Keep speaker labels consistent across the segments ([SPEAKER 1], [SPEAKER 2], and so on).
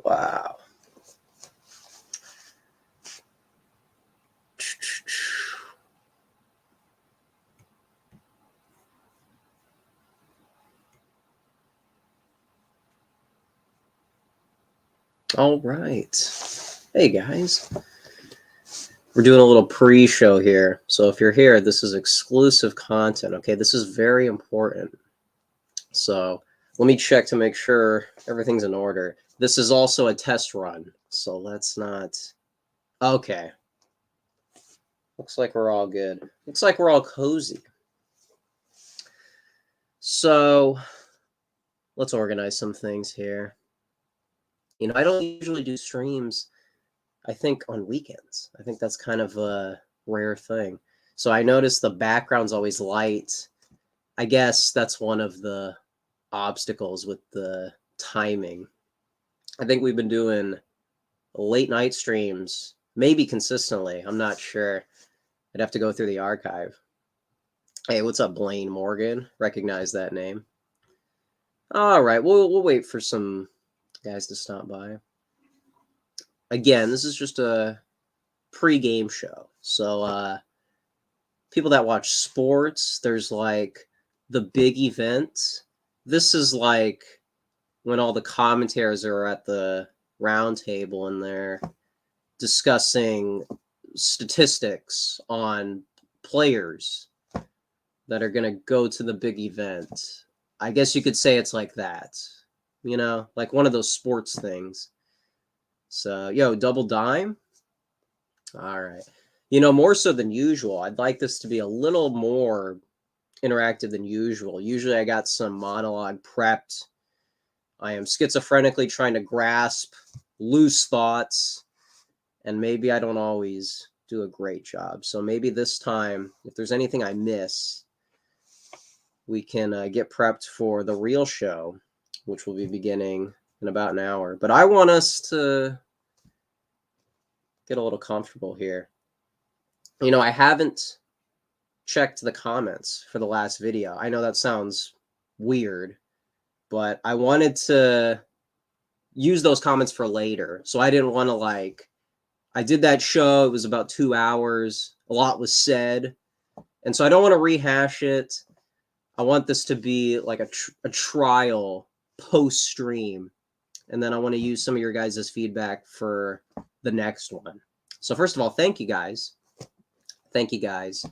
[SPEAKER 1] Wow. All right. Hey, guys. We're doing a little pre-show here. So if you're here, this is exclusive content, okay? This is very important. So let me check to make sure everything's in order. This is also a test run, so let's not... Okay. Looks like we're all good. Looks like we're all cozy. So let's organize some things here. You know, I don't usually do streams, I think, on weekends. I think that's kind of a rare thing. So I noticed the background's always light. I guess that's one of the obstacles with the timing. I think we've been doing late night streams, maybe consistently. I'm not sure. I'd have to go through the archive. Hey, what's up, Blaine Morgan? Recognize that name. All right, we'll wait for some guys to stop by. Again, this is just a pre-game show. So people that watch sports, there's like the big event. This is like when all the commentators are at the round table and they're discussing statistics on players that are going to go to the big event. I guess you could say it's like that, you know, like one of those sports things. So, yo, double dime. All right. You know, more so than usual, I'd like this to be a little more interactive than usual. Usually I got some monologue prepped. I am schizophrenically trying to grasp loose thoughts, and maybe I don't always do a great job. So maybe this time, if there's anything I miss, we can get prepped for the real show, which will be beginning in about an hour. But I want us to get a little comfortable here. You know, I haven't checked the comments for the last video. I know that sounds weird, but I wanted to use those comments for later. So I didn't want to I did that show. It was about 2 hours. A lot was said. And so I don't want to rehash it. I want this to be like a trial post-stream. And then I want to use some of your guys' feedback for the next one. So first of all, thank you guys. Thank you guys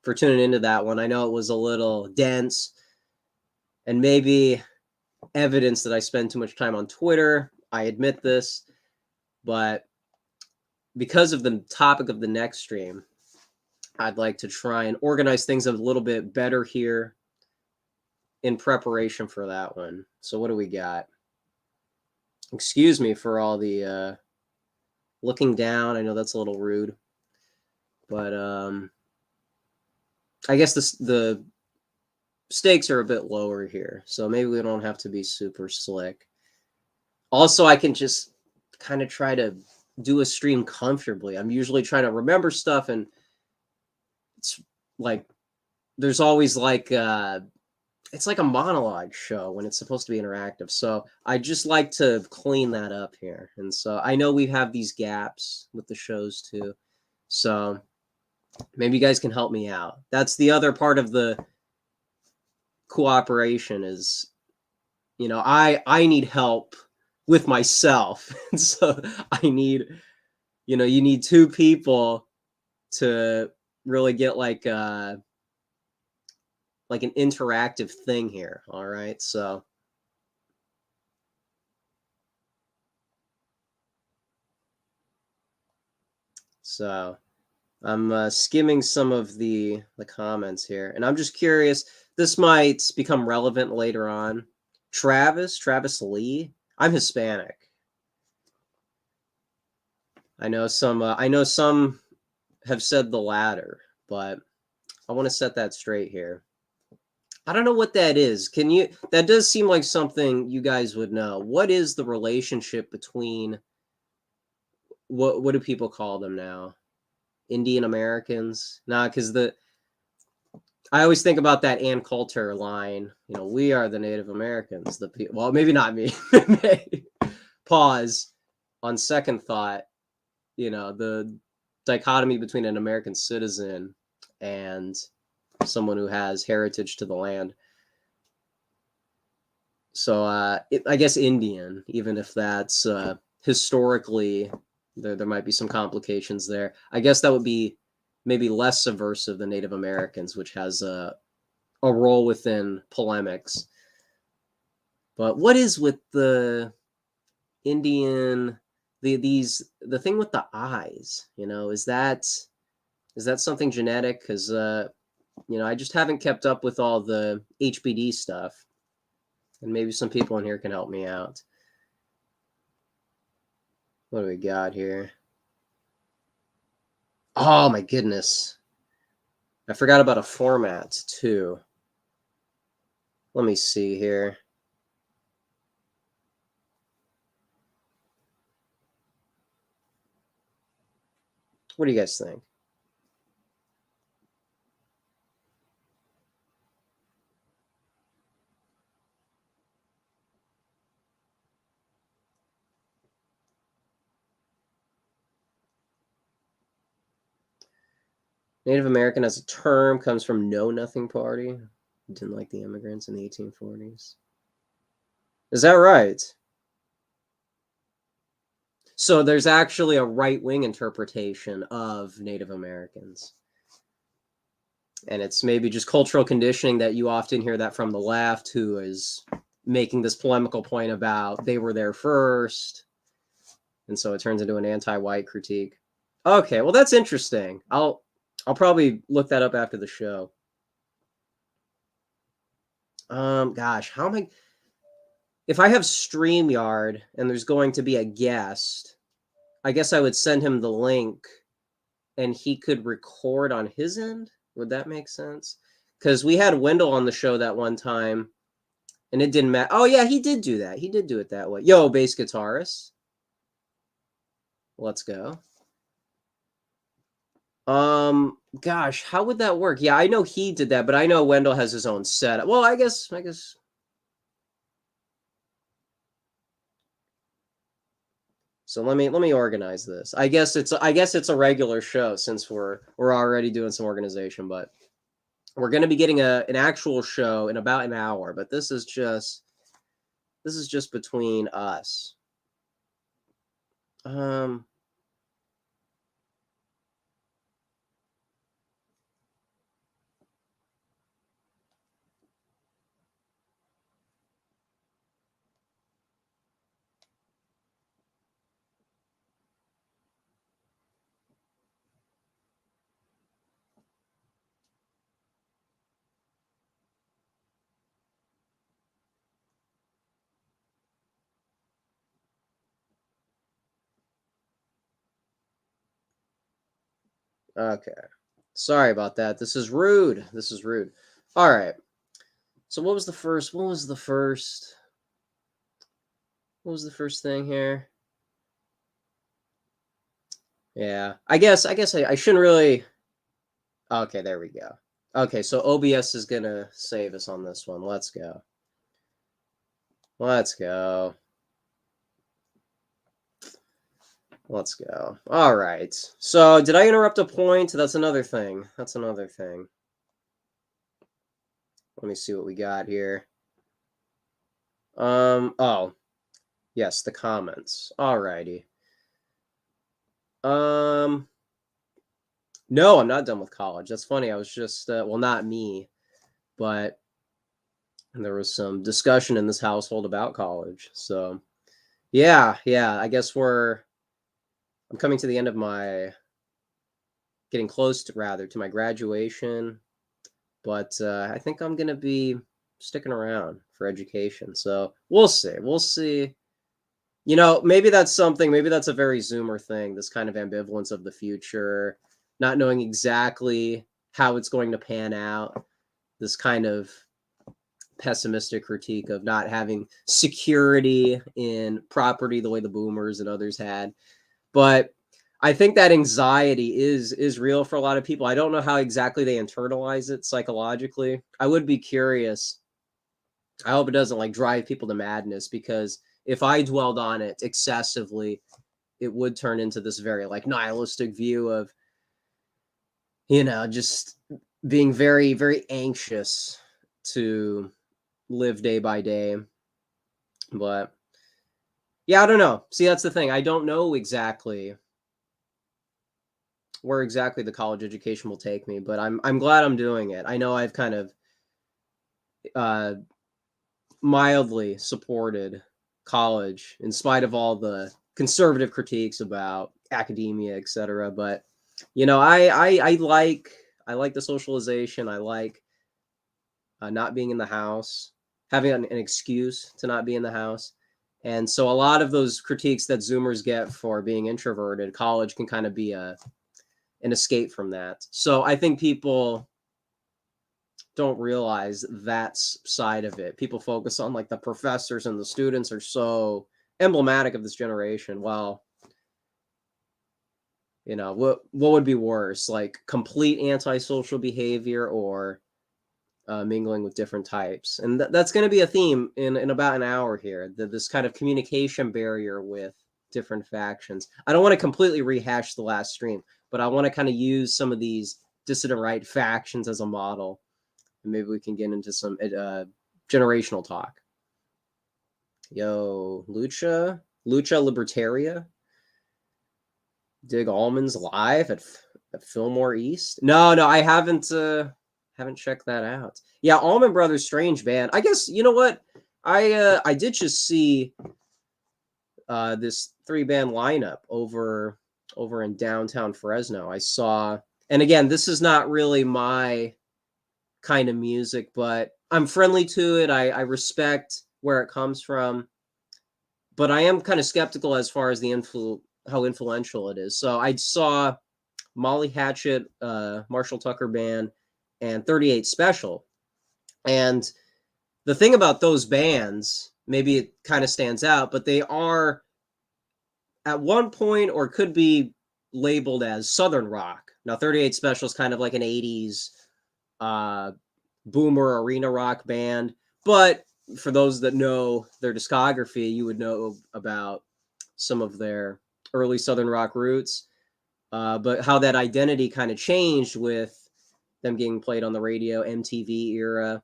[SPEAKER 1] for tuning into that one. I know it was a little dense and maybe evidence that I spend too much time on Twitter. I admit this, but because of the topic of the next stream, I'd like to try and organize things a little bit better here in preparation for that one. So what do we got? Excuse me for all the looking down. I know that's a little rude, but I guess the stakes are a bit lower here, so maybe we don't have to be super slick. Also, I can just kind of try to do a stream comfortably. I'm usually trying to remember stuff, and it's like there's always it's like a monologue show when it's supposed to be interactive. So I just like to clean that up here. And so I know we have these gaps with the shows too. So maybe you guys can help me out. That's the other part of the cooperation is, you know, I need help with myself. And so I need, you know, you need two people to really get like an interactive thing here. All right. So I'm skimming some of the comments here, and I'm just curious. This might become relevant later on. Travis Lee. I'm Hispanic. I know some have said the latter, but I want to set that straight here. I don't know what that is. That does seem like something you guys would know. What is the relationship between what do people call them now? Indian Americans? Nah, because I always think about that Ann Coulter line. You know, we are the Native Americans. Well, maybe not me. Pause. on second thought, the dichotomy between an American citizen and someone who has heritage to the land. So I guess Indian, even if that's historically, there might be some complications there. I guess that would be maybe less subversive than Native Americans, which has a role within polemics. But what is with the Indian, the thing with the eyes? Is that something genetic? Because I just haven't kept up with all the HBD stuff, and maybe some people in here can help me out. What do we got here? Oh my goodness. I forgot about a format too. Let me see here. What do you guys think? Native American as a term comes from Know Nothing Party. Didn't like the immigrants in the 1840s. Is that right? So there's actually a right-wing interpretation of Native Americans. And it's maybe just cultural conditioning that you often hear that from the left, who is making this polemical point about they were there first. And so it turns into an anti-white critique. Okay, well that's interesting. I'll probably look that up after the show. Gosh, how am I? If I have StreamYard and there's going to be a guest, I guess I would send him the link and he could record on his end. Would that make sense? Because we had Wendell on the show that one time and it didn't matter. Oh, yeah, he did do that. He did do it that way. Yo, bass guitarist. Let's go. Gosh, how would that work? Yeah, I know he did that, but I know Wendell has his own setup. Well, I guess. So let me organize this. I guess it's a regular show since we're already doing some organization, but we're going to be getting an actual show in about an hour, but this is just between us. Okay. Sorry about that. This is rude. All right. So what was the first thing here? Yeah. I guess I shouldn't really. Okay, there we go. Okay, so OBS is going to save us on this one. Let's go. Let's go. All right. So did I interrupt a point? That's another thing. Let me see what we got here. Oh. Yes, the comments. All righty. No, I'm not done with college. That's funny. I was just well, not me, but there was some discussion in this household about college. So, yeah, I guess I'm coming to the end of getting close to my graduation, but I think I'm gonna be sticking around for education. So we'll see. Maybe that's something. Maybe that's a very Zoomer thing. This kind of ambivalence of the future, not knowing exactly how it's going to pan out. This kind of pessimistic critique of not having security in property the way the boomers and others had. But I think that anxiety is real for a lot of people. I don't know how exactly they internalize it psychologically. I would be curious. I hope it doesn't drive people to madness, because if I dwelled on it excessively, it would turn into this very like nihilistic view of, just being very, very anxious to live day by day. But yeah, I don't know. See, that's the thing. I don't know exactly where exactly the college education will take me, but I'm glad I'm doing it. I know I've kind of uh, mildly supported college in spite of all the conservative critiques about academia, etc. But I like the socialization. I like not being in the house, having an excuse to not be in the house. And so a lot of those critiques that Zoomers get for being introverted, college can kind of be an escape from that. So I think people don't realize that side of it. People focus on like the professors and the students are so emblematic of this generation. Well, what would be worse, like complete antisocial behavior or mingling with different types? And that's going to be a theme in about an hour here. This kind of communication barrier with different factions. I don't want to completely rehash the last stream, but I want to kind of use some of these dissident right factions as a model. And maybe we can get into some generational talk. Yo, Lucha Libertaria. Dig Almonds live at Fillmore East. No, I haven't checked that out. Yeah, Allman Brothers, strange band. I guess you know what? I did just see this 3-band lineup over in downtown Fresno. I saw, and again, this is not really my kind of music, but I'm friendly to it. I respect where it comes from, but I am kind of skeptical as far as the how influential it is. So I saw Molly Hatchet, Marshall Tucker Band, and 38 Special. And the thing about those bands, maybe it kind of stands out, but they are at one point or could be labeled as Southern rock. Now, 38 Special is kind of like an 80s boomer arena rock band. But for those that know their discography, you would know about some of their early Southern rock roots. But how that identity kind of changed with them getting played on the radio, MTV era.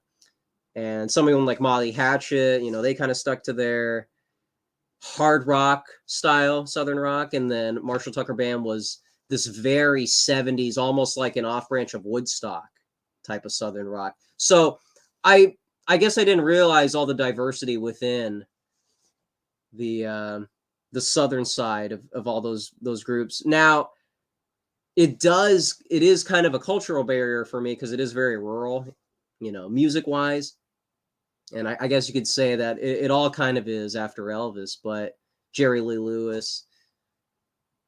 [SPEAKER 1] And someone like Molly Hatchet, they kind of stuck to their hard rock style, Southern rock. And then Marshall Tucker Band was this very 70s, almost like an off branch of Woodstock type of Southern rock. So I guess I didn't realize all the diversity within the Southern side of all those groups. Now, it is kind of a cultural barrier for me because it is very rural, music wise. And I guess you could say that it all kind of is after Elvis, but Jerry Lee Lewis.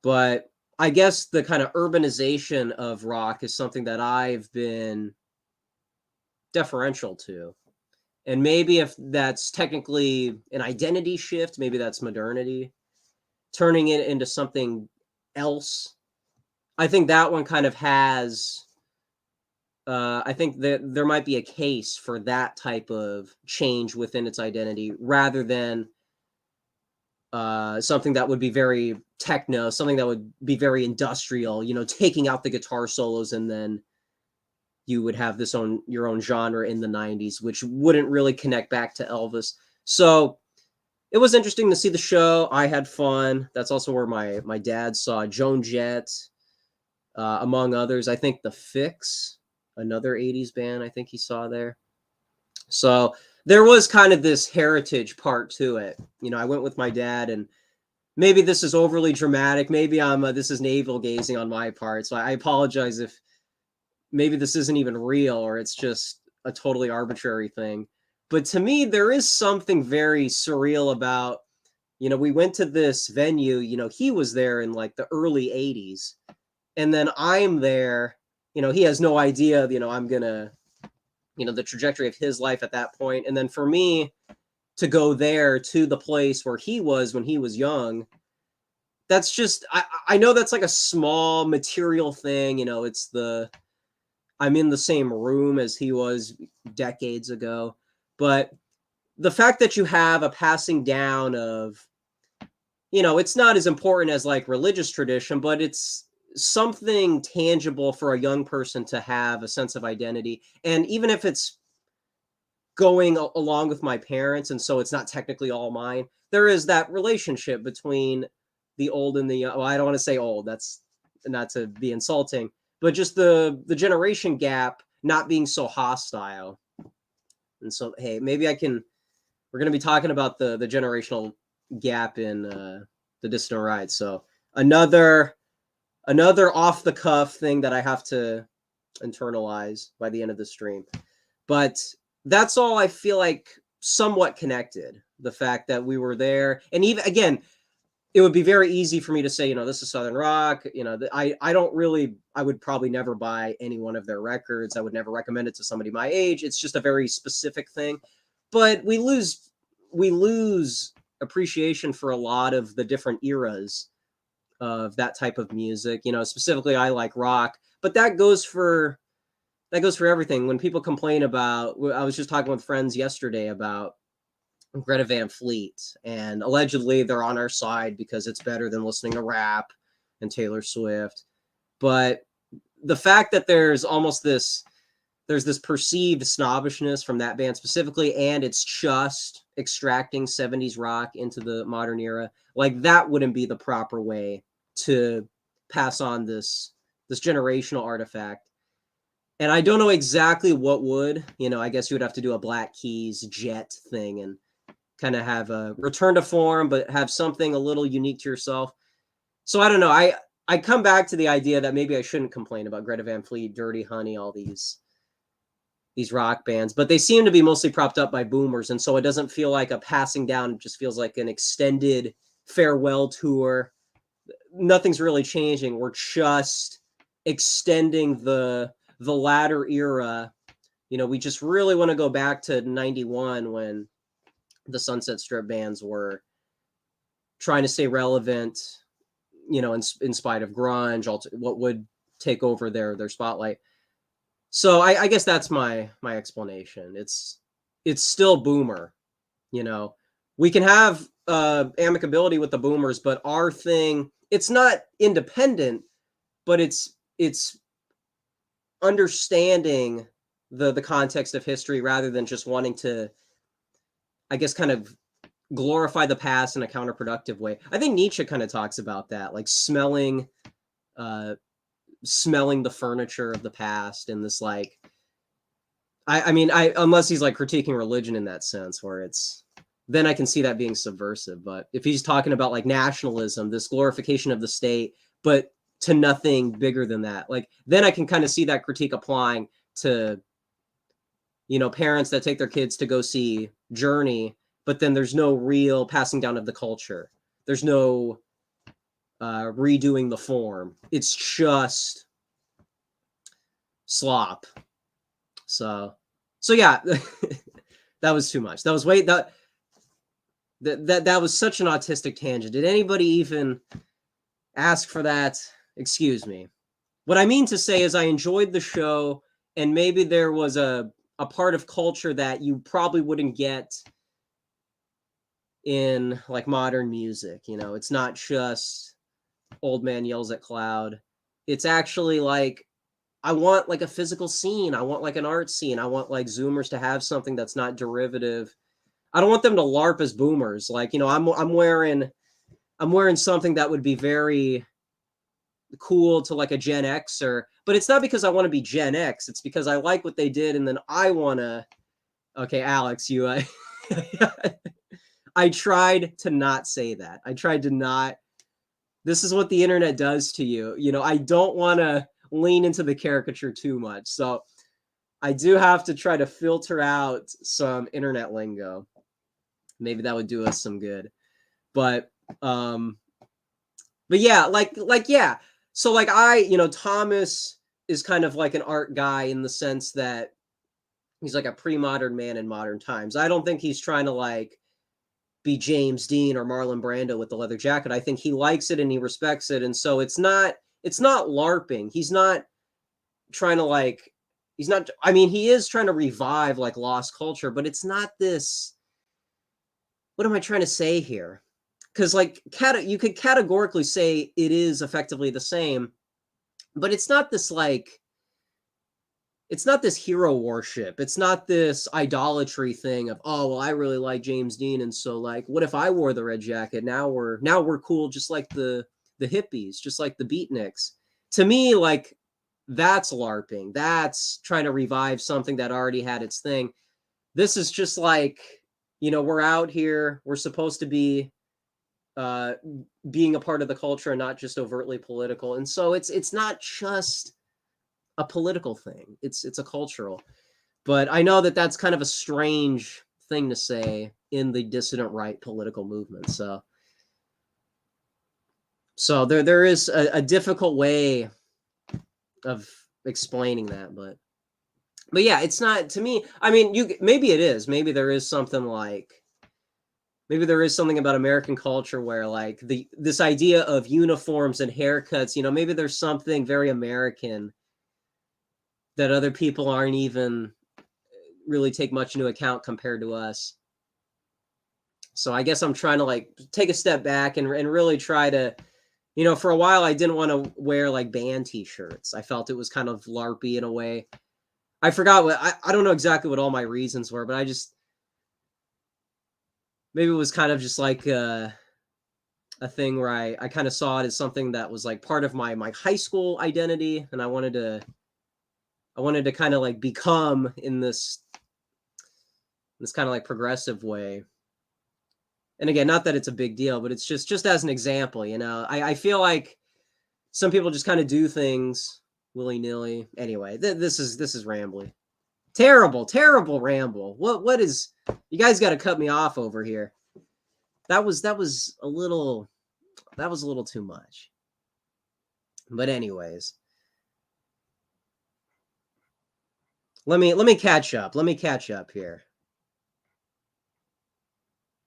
[SPEAKER 1] But I guess the kind of urbanization of rock is something that I've been deferential to. And maybe if that's technically an identity shift, maybe that's modernity, turning it into something else. I think that one kind of has, I think that there might be a case for that type of change within its identity rather than something that would be very techno, something that would be very industrial, taking out the guitar solos, and then you would have your own genre in the 90s, which wouldn't really connect back to Elvis. So it was interesting to see the show. I had fun. That's also where my dad saw Joan Jett, among others. I think The Fix, another 80s band, I think he saw there. So there was kind of this heritage part to it. I went with my dad, and maybe this is overly dramatic. Maybe this is navel gazing on my part. So I apologize if maybe this isn't even real or it's just a totally arbitrary thing. But to me, there is something very surreal about, we went to this venue, he was there in like the early 80s. And then I'm there, he has no idea, I'm going to, the trajectory of his life at that point. And then for me to go there to the place where he was when he was young, that's just, I know that's like a small material thing. I'm in the same room as he was decades ago. But the fact that you have a passing down of it's not as important as like religious tradition, but it's something tangible for a young person to have a sense of identity. And even if it's going along with my parents, and so it's not technically all mine, there is that relationship between the old and the young. Well, I don't want to say old, that's not to be insulting, but just the generation gap not being so hostile. And so, hey, maybe we're going to be talking about the generational gap in the Distant Ride. So another off the cuff thing that I have to internalize by the end of the stream. But that's all I feel like somewhat connected. The fact that we were there, and even again, it would be very easy for me to say, this is Southern rock. I don't really, I would probably never buy any one of their records. I would never recommend it to somebody my age. It's just a very specific thing. But we lose appreciation for a lot of the different eras of that type of music. Specifically, I like rock, but that goes for everything. When people complain about, I was just talking with friends yesterday about Greta Van Fleet, and allegedly they're on our side because it's better than listening to rap and Taylor Swift. But the fact that there's this perceived snobbishness from that band specifically, and it's just extracting 70s rock into the modern era, like that wouldn't be the proper way to pass on this generational artifact. And I don't know exactly what would. I guess you would have to do a Black Keys Jet thing and kind of have a return to form, but have something a little unique to yourself. So I don't know. I come back to the idea that maybe I shouldn't complain about Greta Van Fleet, Dirty Honey, all these rock bands, but they seem to be mostly propped up by boomers. And so it doesn't feel like a passing down. It just feels like an extended farewell tour. Nothing's really changing. We're just extending the latter era. We just really want to go back to 91 when the Sunset Strip bands were trying to stay relevant, in spite of grunge, what would take over their spotlight. So I guess that's my explanation. It's still boomer. We can have amicability with the boomers, but our thing, it's not independent, but it's understanding the context of history rather than just wanting to, I guess, kind of glorify the past in a counterproductive way. I think Nietzsche kind of talks about that, like smelling the furniture of the past, and this like, I mean, unless he's like critiquing religion in that sense, where then I can see that being subversive. But if he's talking about like nationalism, this glorification of the state, but to nothing bigger than that, like then I can kind of see that critique applying to, parents that take their kids to go see Journey, but then there's no real passing down of the culture. There's no redoing the form. It's just slop. So yeah, that was too much. That was that was such an autistic tangent. Did anybody even ask for that? Excuse me. What I mean to say is I enjoyed the show, and maybe there was a part of culture that you probably wouldn't get in like modern music. It's not just old man yells at cloud. It's actually like, I want like a physical scene. I want like an art scene. I want like Zoomers to have something that's not derivative. I don't want them to LARP as boomers. Like, I'm wearing something that would be very cool to like a Gen Xer, but it's not because I want to be Gen X. It's because I like what they did, and then I want to. Okay, Alex, I tried to not say that. I tried to not. This is what the internet does to you. I don't want to lean into the caricature too much. So I do have to try to filter out some internet lingo. Maybe that would do us some good. But yeah, like yeah. So like Thomas is kind of like an art guy in the sense that he's like a pre-modern man in modern times. I don't think he's trying to like be James Dean or Marlon Brando with the leather jacket. I think he likes it and he respects it. And so it's not LARPing. He's not trying to like, he is trying to revive like lost culture, but it's not this. What am I trying to say here? because like you could categorically say it is effectively the same, but it's not this like it's not this hero worship. It's not this idolatry thing of, oh, well, I really like James Dean, and so like, what if I wore the red jacket? Now we're cool, just like the hippies, just like the beatniks. To me, like that's LARPing. That's trying to revive something that already had its thing. This is just like, we're out here. We're supposed to be uh, being a part of the culture and not just overtly political. And so it's not just a political thing. It's a cultural. But I know that that's kind of a strange thing to say in the dissident right political movement. So there is a difficult way of explaining that, but yeah, it's not to me. I mean, maybe it is. Maybe there is something about American culture where like this idea of uniforms and haircuts, maybe there's something very American that other people aren't even really take much into account compared to us. So I guess I'm trying to like take a step back and really try to, for a while I didn't want to wear like band t-shirts. I felt it was kind of LARPy in a way. I forgot I don't know exactly what all my reasons were, but maybe it was kind of just like a thing where I kind of saw it as something that was like part of my high school identity, and I wanted to kind of like become in this kind of like progressive way. And again, not that it's a big deal, but it's just as an example, I feel like some people just kind of do things willy-nilly. Anyway, this is rambly. Terrible ramble. What is, you guys got to cut me off over here. That was a little too much. But anyways, let me catch up. Let me catch up here.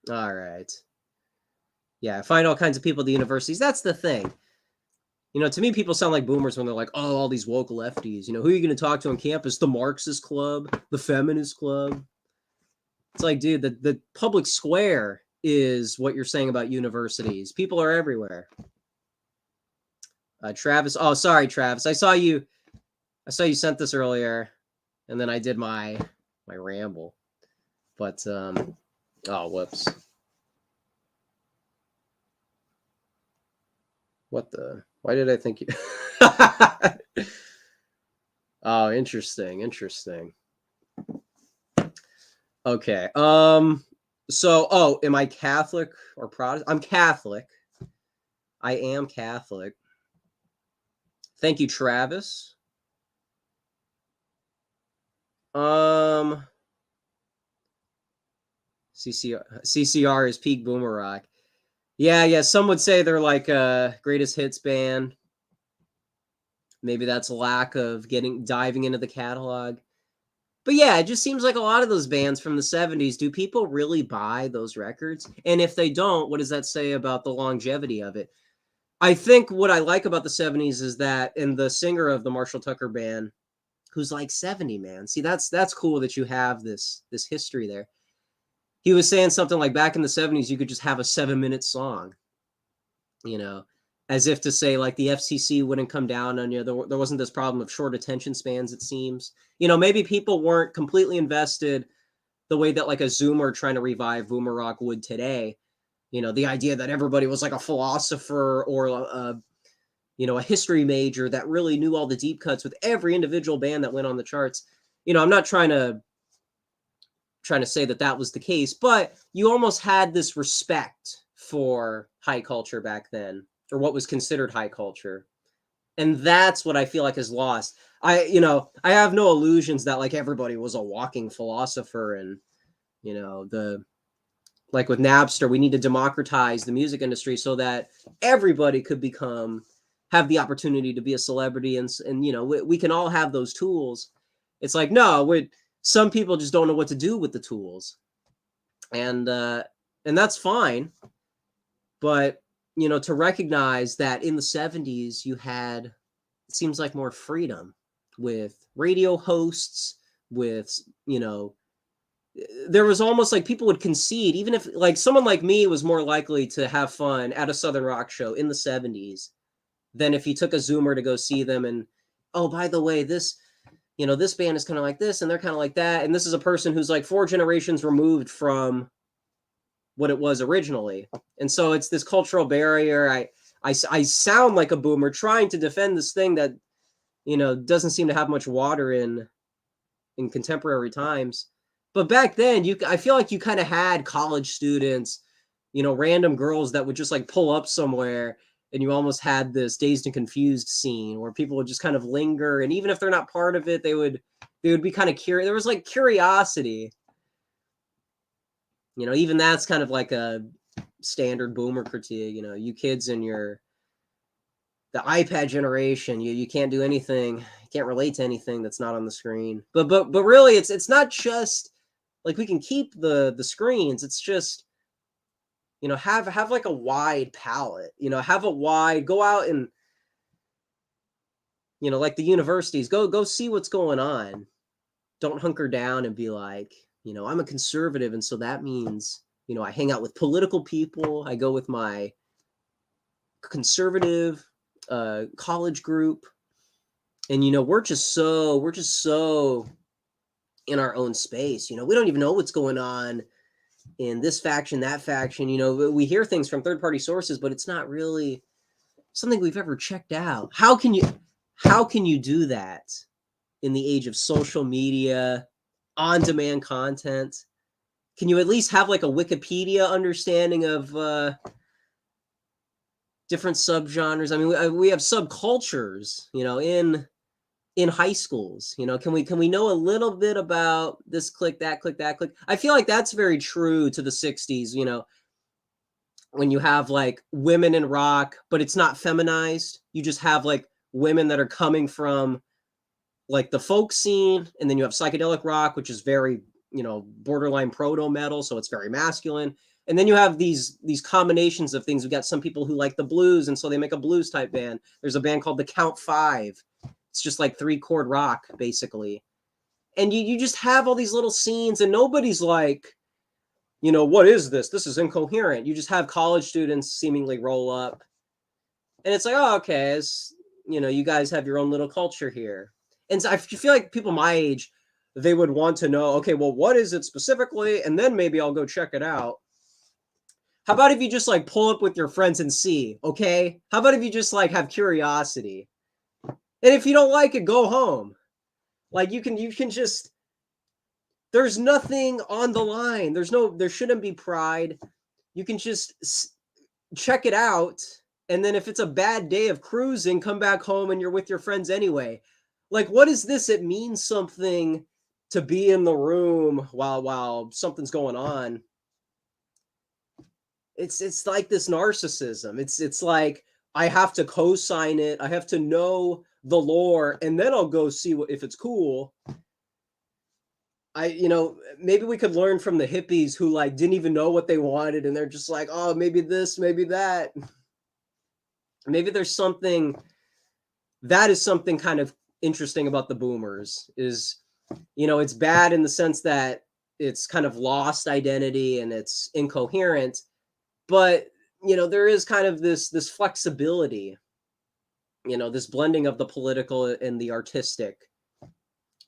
[SPEAKER 1] All right. Yeah, I find all kinds of people at the universities. That's the thing. To me, people sound like boomers when they're like, oh, all these woke lefties. Who are you going to talk to on campus? The Marxist club, the feminist club. It's like, dude, the public square is what you're saying about universities. People are everywhere. Travis. Oh, sorry, Travis. I saw you sent this earlier, and then I did my ramble. But oh, whoops. What the? Why did I think you? Oh, interesting. Okay. So, am I Catholic or Protestant? I'm Catholic. I am Catholic. Thank you, Travis. CCR is peak boomer rock. Yeah. Some would say they're like a greatest hits band. Maybe that's a lack of diving into the catalog. But yeah, it just seems like a lot of those bands from the 70s, do people really buy those records? And if they don't, what does that say about the longevity of it? I think what I like about the 70s is that, and the singer of the Marshall Tucker Band, who's like 70, man. See, that's cool that you have this history there. He was saying something like back in the 70s, you could just have a 7-minute song, as if to say like the FCC wouldn't come down on you. There wasn't this problem of short attention spans, it seems. Maybe people weren't completely invested the way that like a Zoomer trying to revive boomer rock would today. The idea that everybody was like a philosopher or a history major that really knew all the deep cuts with every individual band that went on the charts. I'm not trying to say that was the case, but you almost had this respect for high culture back then, or what was considered high culture. And that's what I feel like is lost. I have no illusions that like everybody was a walking philosopher, and like with Napster, we need to democratize the music industry so that everybody could have the opportunity to be a celebrity, and we can all have those tools. It's like, no, some people just don't know what to do with the tools, and that's fine. But to recognize that in the 70s you had, it seems like, more freedom with radio hosts, with there was almost like people would concede, even if like someone like me was more likely to have fun at a Southern rock show in the 70s than if you took a Zoomer to go see them. And, oh, by the way, this, this band is kind of like this and they're kind of like that. And this is a person who's like 4 generations removed from what it was originally. And so it's this cultural barrier. I sound like a boomer trying to defend this thing that, doesn't seem to have much water in contemporary times. But back then, I feel like you kind of had college students, random girls that would just like pull up somewhere, and you almost had this Dazed and Confused scene where people would just kind of linger, and even if they're not part of it, they would be kind of curious. There was like curiosity. Even that's kind of like a standard boomer critique. You kids in the iPad generation, you can't do anything, you can't relate to anything that's not on the screen. But really, it's not just like we can keep the screens. It's just, have like a wide palette. Have a wide, go out and, like the universities, go see what's going on. Don't hunker down and be like, I'm a conservative, and so that means, I hang out with political people. I go with my conservative college group, and we're just so in our own space. We don't even know what's going on in this faction, that faction. We hear things from third-party sources, but it's not really something we've ever checked out. How can you do that in the age of social media, on-demand content? Can you at least have like a Wikipedia understanding of different subgenres? I mean, we have subcultures, in high schools. Can we know a little bit about this clique, that clique, that clique? I feel like that's very true to the 60s, when you have like women in rock, but it's not feminized. You just have like women that are coming from like the folk scene, and then you have psychedelic rock, which is very, borderline proto metal, so it's very masculine. And then you have these combinations of things. We got some people who like the blues, and so they make a blues type band. There's a band called the Count Five. It's just like 3-chord rock, basically. And you just have all these little scenes, and nobody's like, what is this? This is incoherent. You just have college students seemingly roll up, and it's like, oh, okay, you guys have your own little culture here. And so I feel like people my age, they would want to know, okay, well, what is it specifically? And then maybe I'll go check it out. How about if you just like pull up with your friends and see, okay? How about if you just like have curiosity? And if you don't like it, go home. Like you can just, there's nothing on the line. There shouldn't be pride. You can just check it out. And then if it's a bad day of cruising, come back home and you're with your friends anyway. Like, what is this? It means something to be in the room while something's going on. It's like this narcissism. It's like, I have to co-sign it. I have to know the lore, and then I'll go see if it's cool. Maybe we could learn from the hippies who like didn't even know what they wanted, and they're just like, oh, maybe this, maybe that. Maybe there's something that is something kind of interesting about the boomers is, it's bad in the sense that it's kind of lost identity and it's incoherent, but there is kind of this flexibility, this blending of the political and the artistic,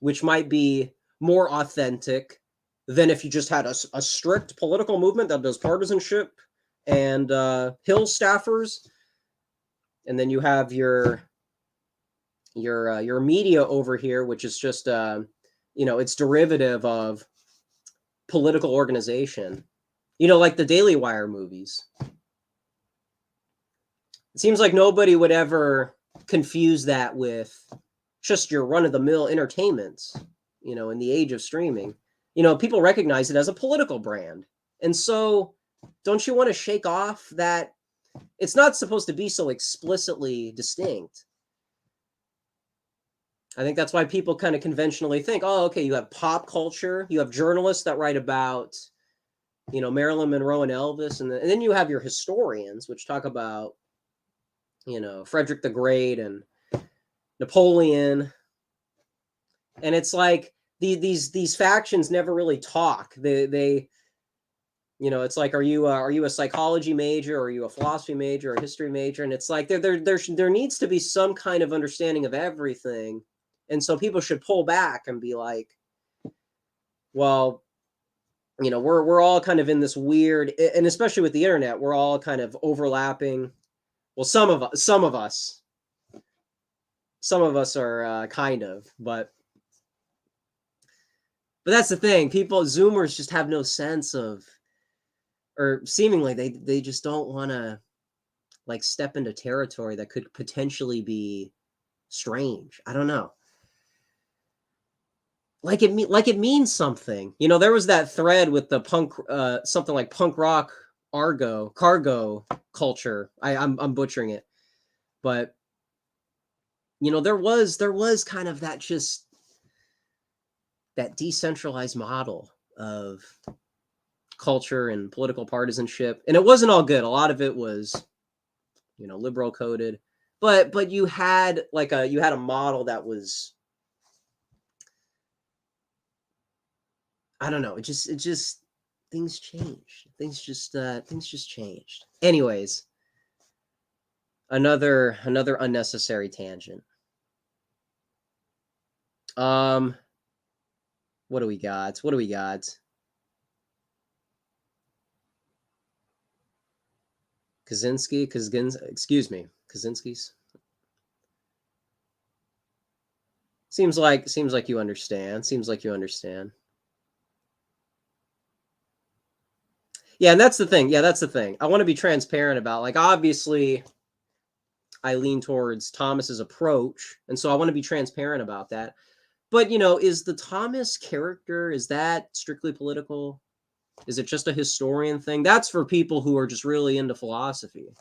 [SPEAKER 1] which might be more authentic than if you just had a strict political movement that does partisanship and hill staffers, and then you have your media over here, which is just it's derivative of political organization, like the Daily Wire movies. It seems like nobody would ever confuse that with just your run-of-the-mill entertainment, in the age of streaming. People recognize it as a political brand. And so don't you want to shake off that it's not supposed to be so explicitly distinct? I think that's why people kind of conventionally think, oh, okay, you have pop culture, you have journalists that write about, Marilyn Monroe and Elvis, and then you have your historians, which talk about, Frederick the Great and Napoleon. And it's like, these factions never really talk. They it's like, are you a psychology major, or are you a philosophy major, or a history major? And it's like there needs to be some kind of understanding of everything, and so people should pull back and be like, well, we're all kind of in this weird, and especially with the internet, we're all kind of overlapping. Well, some of us are kind of, but that's the thing. Zoomers just have no sense of, or seemingly they just don't want to like step into territory that could potentially be strange. I don't know. Like it means something. There was that thread with the punk, something like punk rock cargo culture. I'm butchering it, but there was kind of that, just that decentralized model of culture and political partisanship, and it wasn't all good. A lot of it was, liberal coded, but you had a model that was, I don't know. It just things changed. Things just changed. Anyways, another unnecessary tangent. What do we got? Kaczynski's. Seems like you understand. Yeah, and that's the thing. I want to be transparent about, like, obviously I lean towards Thomas's approach, and so I want to be transparent about that. But, is the Thomas character, is that strictly political? Is it just a historian thing? That's for people who are just really into philosophy.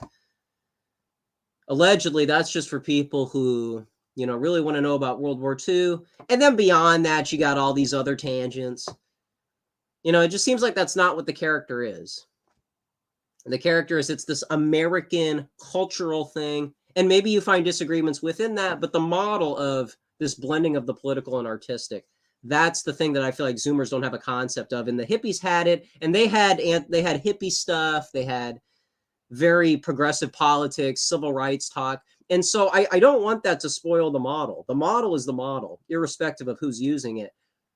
[SPEAKER 1] Allegedly, that's just for people who, really want to know about World War II. And then beyond that, you got all these other tangents. It just seems like that's not what the character is. The character is, it's this American cultural thing. And maybe you find disagreements within that, but the model of this blending of the political and artistic, that's the thing that I feel like Zoomers don't have a concept of. And the hippies had it, and they had hippie stuff. They had very progressive politics, civil rights talk. And so I don't want that to spoil the model. The model is the model, irrespective of who's using it.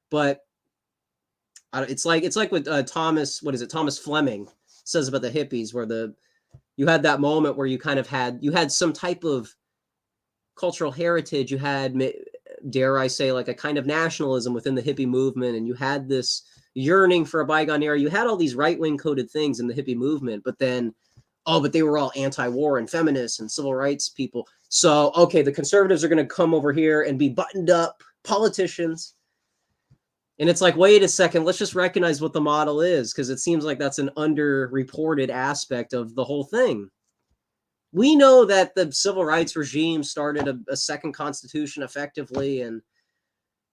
[SPEAKER 1] But it's like what Thomas Fleming says about the hippies, where you had that moment where you kind of had some type of cultural heritage. You had, dare I say, like a kind of nationalism within the hippie movement, and you had this yearning for a bygone era. You had all these right-wing coded things in the hippie movement, but then, but they were all anti-war and feminists and civil rights people. So, okay, the conservatives are going to come over here and be buttoned up politicians. And it's like, wait a second, let's just recognize what the model is, because it seems like that's an underreported aspect of the whole thing. We know that the civil rights regime started a second constitution effectively, and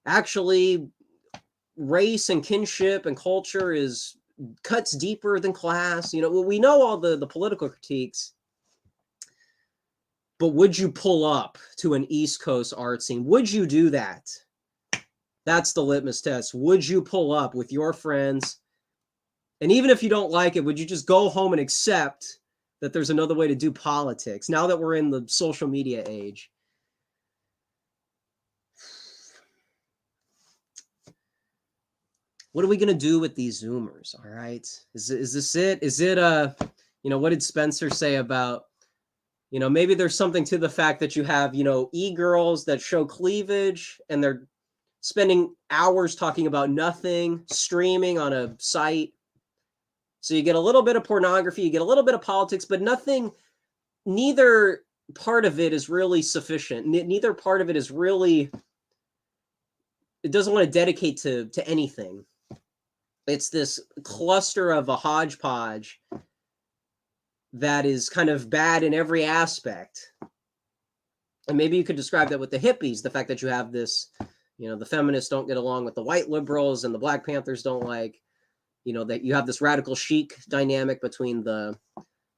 [SPEAKER 1] actually race and kinship and culture cuts deeper than class. We know all the political critiques, but would you pull up to an East Coast art scene? Would you do that? That's the litmus test. Would you pull up with your friends? And even if you don't like it, would you just go home and accept that there's another way to do politics now that we're in the social media age? What are we going to do with these Zoomers? All right. Is this it? Is it, what did Spencer say about, maybe there's something to the fact that you have, e-girls that show cleavage, and they're spending hours talking about nothing, streaming on a site. So you get a little bit of pornography, you get a little bit of politics, but neither part of it is really sufficient. Neither part of it is really, it doesn't want to dedicate to anything. It's this cluster of a hodgepodge that is kind of bad in every aspect. And maybe you could describe that with the hippies, the fact that you have this, the feminists don't get along with the white liberals, and the Black Panthers don't like, that you have this radical chic dynamic between the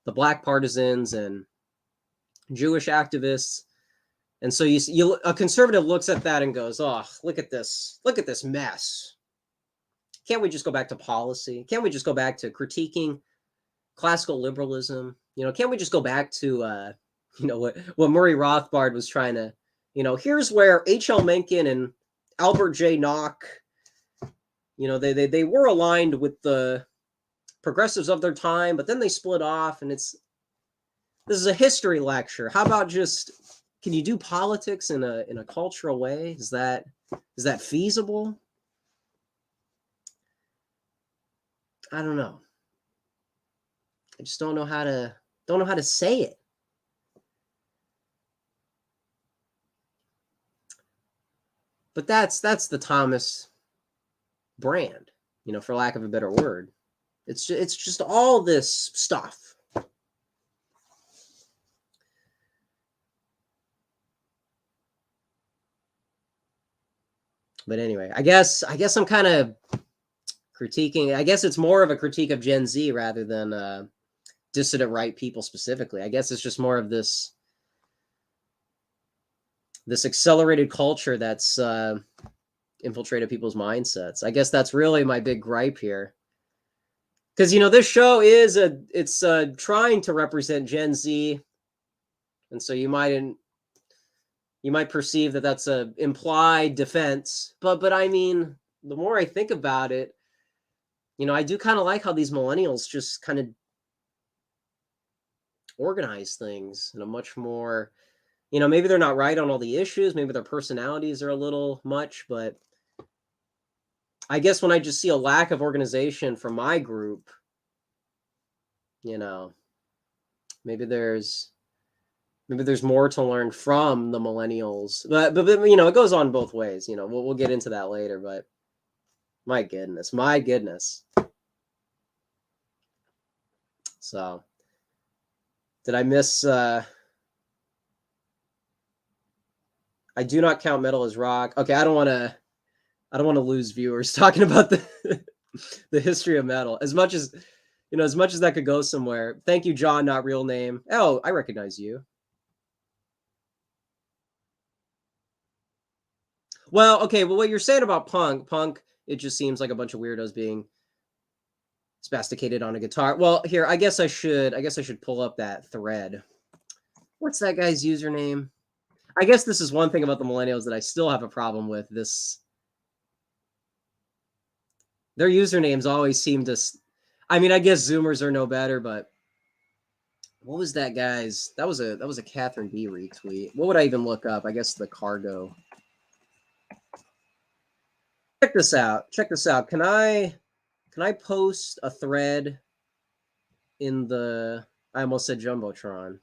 [SPEAKER 1] Black partisans and Jewish activists. And so a conservative looks at that and goes, "Oh, look at this mess. Can't we just go back to policy? Can't we just go back to critiquing classical liberalism? Can't we just go back to what Murray Rothbard was trying to, here's where H.L. Mencken and Albert J. Nock, they were aligned with the progressives of their time, but then they split off, and this is a history lecture. How about can you do politics in a cultural way? Is that feasible? I don't know. I just don't know how to say it. But that's the Thomas brand, for lack of a better word. It's just all this stuff. But anyway, I guess I'm kind of critiquing. I guess it's more of a critique of Gen Z rather than dissident right people specifically. I guess it's just more of this accelerated culture that's infiltrated people's mindsets. I guess that's really my big gripe here. Because, this show it's trying to represent Gen Z. And so you might perceive that that's a implied defense. But I mean, the more I think about it, I do kind of like how these millennials just kind of organize things in a much more, maybe they're not right on all the issues. Maybe their personalities are a little much, but I guess when I just see a lack of organization from my group, maybe there's more to learn from the millennials. But it goes on both ways. We'll get into that later. But my goodness. So, did I miss? I do not count metal as rock. Okay, I don't want to lose viewers talking about the history of metal. As much as that could go somewhere. Thank you, John, not real name. Oh, I recognize you. Well, okay. Well, what you're saying about punk, it just seems like a bunch of weirdos being spasticated on a guitar. Well, here, I guess I should pull up that thread. What's that guy's username? I guess this is one thing about the millennials that I still have a problem with. Their usernames always seem to. I mean, I guess Zoomers are no better, but what was that guy's? That was a Catherine B retweet. What would I even look up? I guess the cargo. Check this out. Can I post a thread in the? I almost said Jumbotron.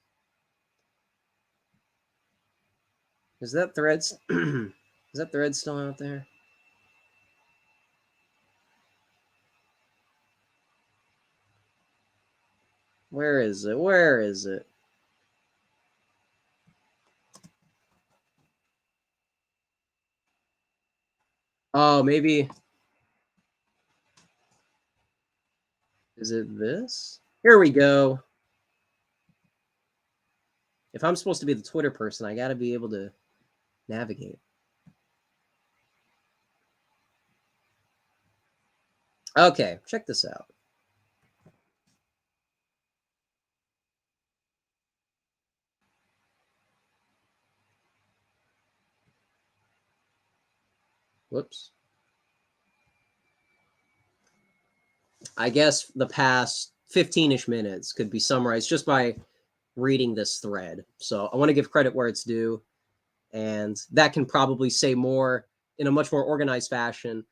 [SPEAKER 1] Is that thread still out there? Where is it? Oh, maybe. Is it this? Here we go. If I'm supposed to be the Twitter person, I got to be able to navigate. Okay, check this out. Whoops. I guess the past 15-ish minutes could be summarized just by reading this thread. So I want to give credit where it's due. And that can probably say more in a much more organized fashion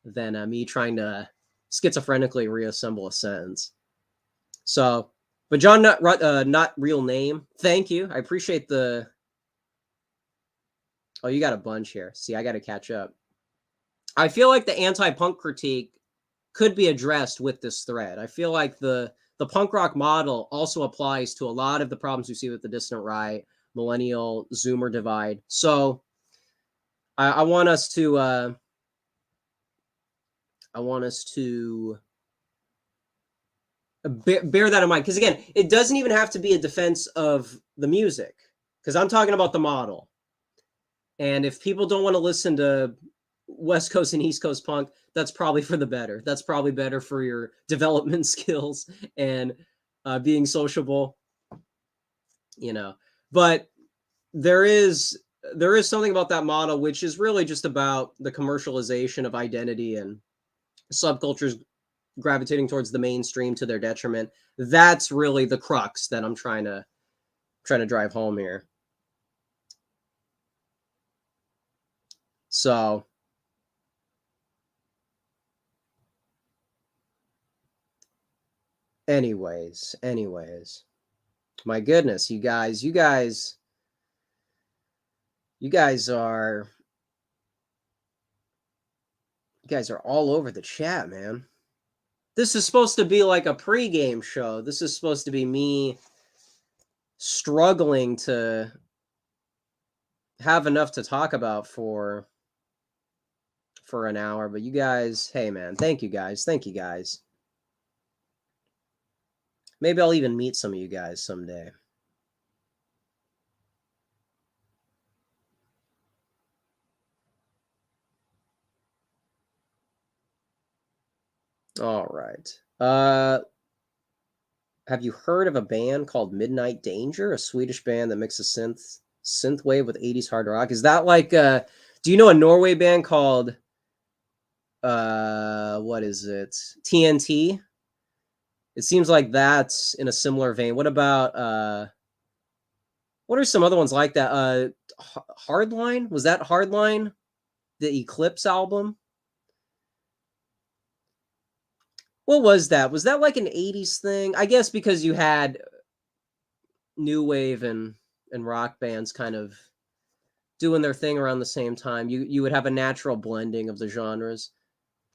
[SPEAKER 1] than me trying to schizophrenically reassemble a sentence. So, but John, not real name. Thank you. I appreciate the. Oh, you got a bunch here. See, I got to catch up. I feel like the anti-punk critique could be addressed with this thread. I feel like the punk rock model also applies to a lot of the problems we see with the dissident right, millennial Zoomer divide. So I want us to bear that in mind, because again, it doesn't even have to be a defense of the music, because I'm talking about the model. And if people don't want to listen to West Coast and East Coast punk, that's probably for the better. That's probably better for your development skills and being sociable, you know. But there is something about that model which is really just about the commercialization of identity and subcultures gravitating towards the mainstream to their detriment. That's really the crux that I'm trying to drive home here. So anyways, my goodness, you guys are all over the chat, man. This is supposed to be like a pregame show. This is supposed to be me struggling to have enough to talk about for an hour, but you guys, hey man, thank you guys. Maybe I'll even meet some of you guys someday. All right. Have you heard of a band called Midnight Danger, a Swedish band that mixes synthwave with 80s hard rock? Is that like do you know a Norway band called what is it? TNT? It seems like that's in a similar vein. What about what are some other ones like that? Hardline? Was that Hardline? The Eclipse album? What was that? Was that like an 80s thing? I guess because you had new wave and rock bands kind of doing their thing around the same time. You would have a natural blending of the genres.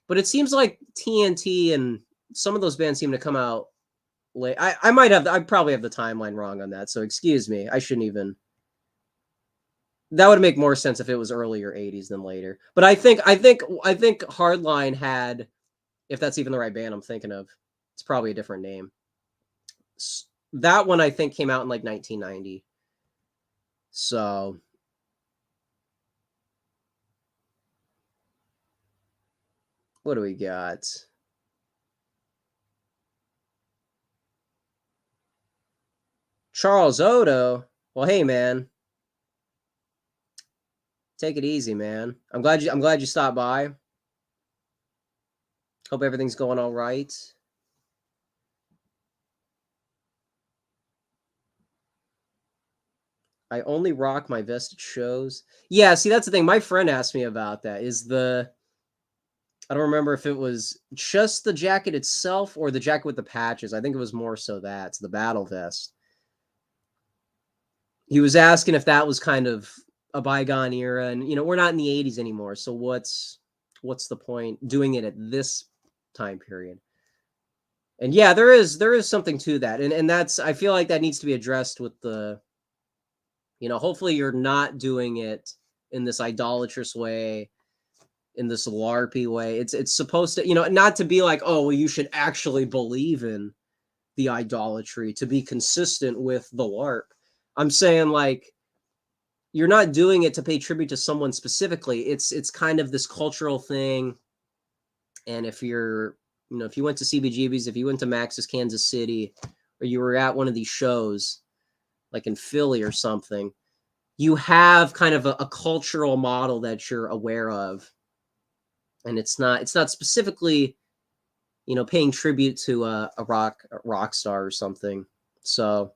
[SPEAKER 1] But it seems like TNT and some of those bands seem to come out late. I probably have the timeline wrong on that. So excuse me. I shouldn't even. That would make more sense if it was earlier 80s than later. But I think Hardline had, if that's even the right band I'm thinking of, it's probably a different name. That one I think came out in like 1990. So what do we got? Charles Odo. Well, hey man. Take it easy, man. I'm glad you stopped by. Hope everything's going all right. I only rock my vest at shows. Yeah, see, that's the thing. My friend asked me about that. I don't remember if it was just the jacket itself or the jacket with the patches. I think it was more so that. It's the battle vest. He was asking if that was kind of a bygone era, and we're not in the 80s anymore. So what's the point doing it at this time period? And yeah, there is something to that. And that's, I feel like that needs to be addressed with the, hopefully you're not doing it in this idolatrous way, in this LARPy way. It's supposed to, not to be like, oh, well, you should actually believe in the idolatry to be consistent with the LARP. I'm saying, like, you're not doing it to pay tribute to someone specifically. It's kind of this cultural thing. And if you're, if you went to CBGB's, if you went to Max's Kansas City, or you were at one of these shows, like in Philly or something, you have kind of a cultural model that you're aware of. And it's not specifically, paying tribute to a rock star or something. So,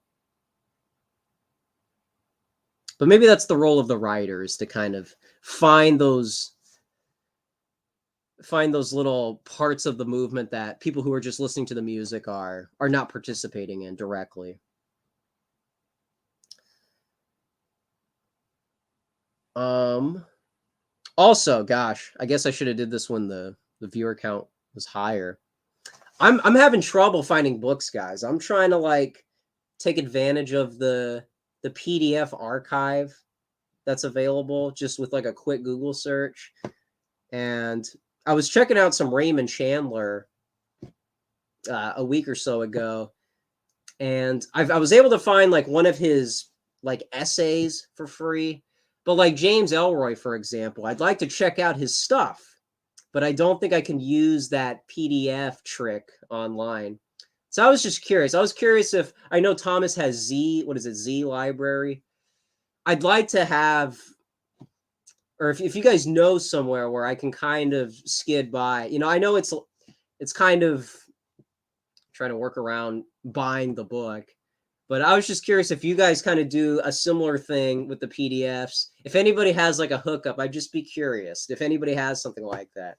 [SPEAKER 1] but maybe that's the role of the writers, to kind of find those little parts of the movement that people who are just listening to the music are not participating in directly. Also, gosh, I guess I should have did this when the viewer count was higher. I'm having trouble finding books, guys. I'm trying to like take advantage of the PDF archive that's available just with like a quick Google search. And I was checking out some Raymond Chandler a week or so ago, and I was able to find like one of his like essays for free. But like James Ellroy, for example, I'd like to check out his stuff, but I don't think I can use that PDF trick online. So I was just curious. I was curious if I know Thomas has Z library. I'd like to have, or if you guys know somewhere where I can kind of skid by, I know it's kind of trying to work around buying the book, but I was just curious if you guys kind of do a similar thing with the PDFs. If anybody has like a hookup, I'd just be curious if anybody has something like that.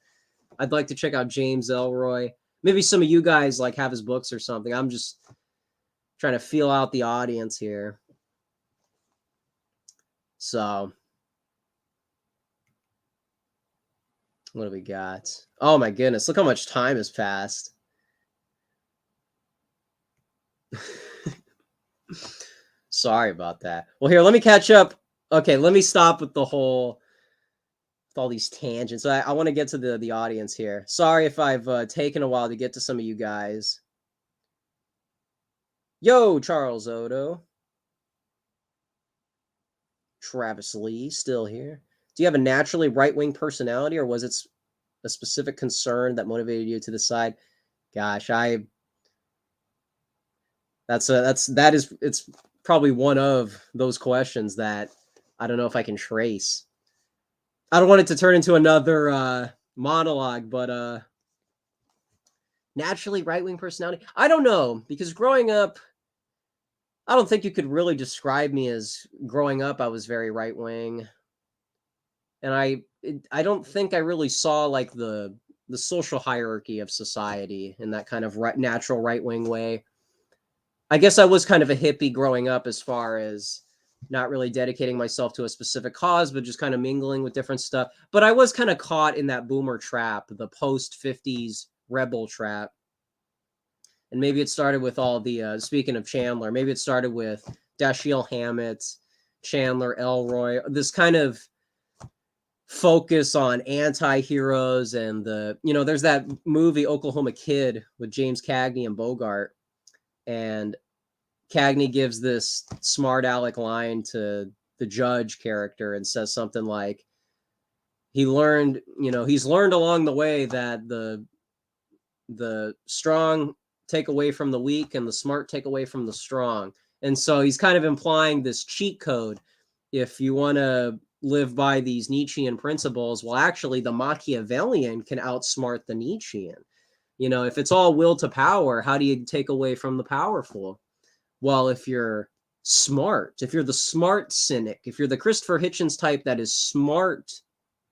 [SPEAKER 1] I'd like to check out James Ellroy. Maybe some of you guys like have his books or something. I'm just trying to feel out the audience here. So what do we got? Oh my goodness, look how much time has passed. Sorry about that. Well, here, let me catch up. Okay, let me stop with all these tangents. I want to get to the audience here. Sorry if I've taken a while to get to some of you guys. Yo, Charles Odo. Travis Lee, still here. Do you have a naturally right-wing personality, or was it a specific concern that motivated you to decide? Gosh, it's probably one of those questions that I don't know if I can trace. I don't want it to turn into another monologue, but naturally right-wing personality. I don't know, because growing up, I don't think you could really describe me as growing up I was very right-wing. And I don't think I really saw like the social hierarchy of society in that kind of natural right-wing way. I guess I was kind of a hippie growing up as far as not really dedicating myself to a specific cause, but just kind of mingling with different stuff. But I was kind of caught in that boomer trap, the post-50s rebel trap. And maybe it started with all the, speaking of Chandler, maybe it started with Dashiell Hammett, Chandler, Ellroy, this kind of focus on anti-heroes. And there's that movie Oklahoma Kid with James Cagney and Bogart. And Cagney gives this smart aleck line to the judge character and says something like, he's learned along the way that the strong take away from the weak and the smart take away from the strong. And so he's kind of implying this cheat code. If you want to live by these Nietzschean principles, well, actually the Machiavellian can outsmart the Nietzschean. If it's all will to power, how do you take away from the powerful? Well, if you're smart, if you're the smart cynic, if you're the Christopher Hitchens type that is smart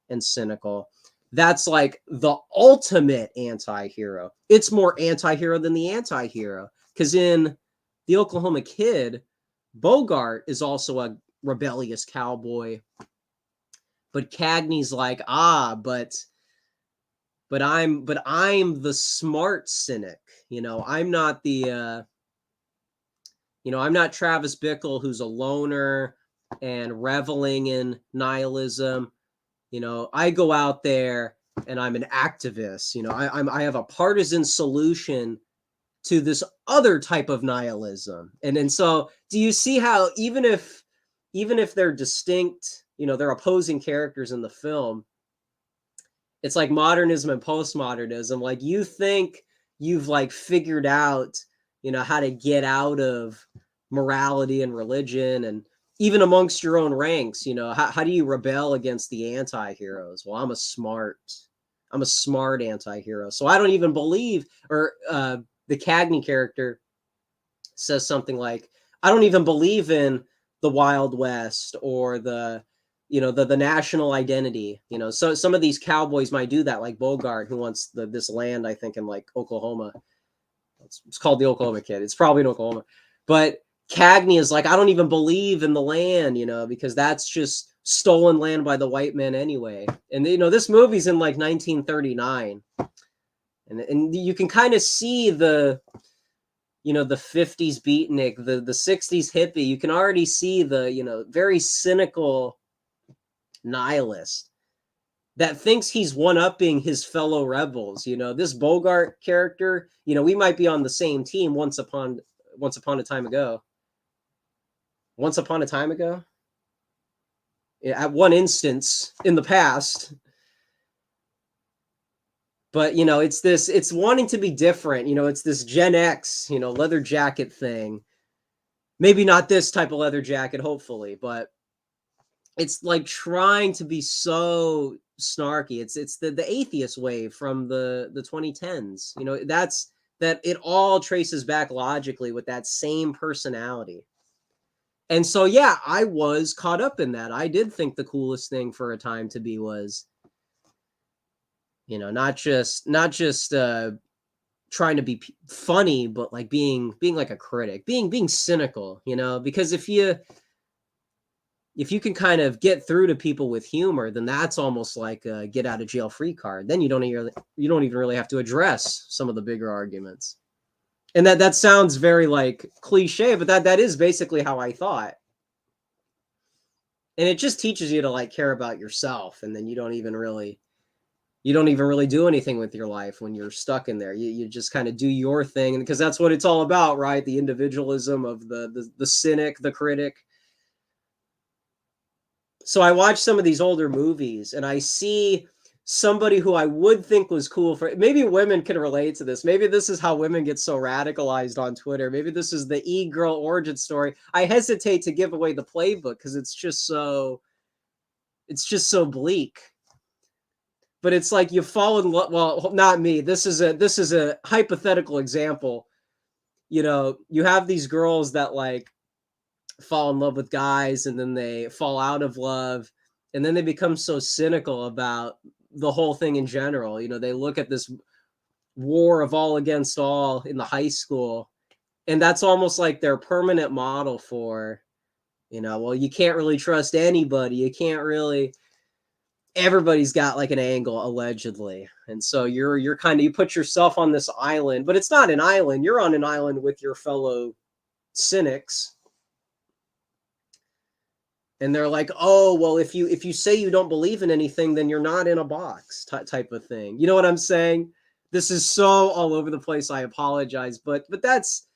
[SPEAKER 1] and cynical, that's like the ultimate anti-hero. It's more anti-hero than the anti-hero. Because in the Oklahoma Kid, Bogart is also a rebellious cowboy. But Cagney's like, but I'm the smart cynic. I'm not the I'm not Travis Bickle, who's a loner and reveling in nihilism. I go out there and I'm an activist. I have a partisan solution to this other type of nihilism. And so do you see how even if they're distinct, they're opposing characters in the film, it's like modernism and postmodernism. Like you think you've like figured out, how to get out of morality and religion, and even amongst your own ranks, how do you rebel against the anti-heroes? Well, I'm a smart anti-hero. So I don't even believe, or the Cagney character says something like, I don't even believe in the Wild West or the national identity. So some of these cowboys might do that, like Bogart, who wants this land, I think, in like Oklahoma. It's called the Oklahoma Kid. It's probably in Oklahoma. But Cagney is like, I don't even believe in the land, because that's just stolen land by the white men anyway. And, this movie's in like 1939. And you can kind of see the 50s beatnik, the 60s hippie. You can already see the, very cynical nihilist that thinks he's one-upping his fellow rebels. This Bogart character, we might be on the same team once upon a time ago. Once Upon a Time Ago? at one instance in the past. But, you know, it's wanting to be different. You know, it's this Gen X, you know, leather jacket thing. Maybe not this type of leather jacket, hopefully, but it's like trying to be so snarky. It's the atheist wave from the 2010s. You know, that it all traces back logically with that same personality. And so yeah, I was caught up in that. I did think the coolest thing for a time to be was, you know, not just trying to be funny, but like being like a critic, being cynical, you know, because if you can kind of get through to people with humor, then that's almost like a get out of jail free card. Then you don't even really have to address some of the bigger arguments. And that sounds very like cliche, but that is basically how I thought. And it just teaches you to like care about yourself, and then you don't even really do anything with your life when you're stuck in there. You just kind of do your thing, because that's what it's all about, right? The individualism of the cynic, the critic. So I watch some of these older movies and I see somebody who I would think was cool for, maybe women can relate to this. Maybe this is how women get so radicalized on Twitter. Maybe this is the e-girl origin story. I hesitate to give away the playbook because it's just so bleak. But it's like you fall in love. Well, not me. This is a hypothetical example. You know, you have these girls that like fall in love with guys, and then they fall out of love, and then they become so cynical about the whole thing in general. You know, they look at this war of all against all in the high school, and that's almost like their permanent model for, you know, well, you can't really trust anybody. You can't really, everybody's got like an angle allegedly. And so you're kind of, you put yourself on this island, but it's not an island. You're on an island with your fellow cynics. And they're like, oh, well, if you say you don't believe in anything, then you're not in a box type of thing. You know what I'm saying? This is so all over the place. I apologize, but it's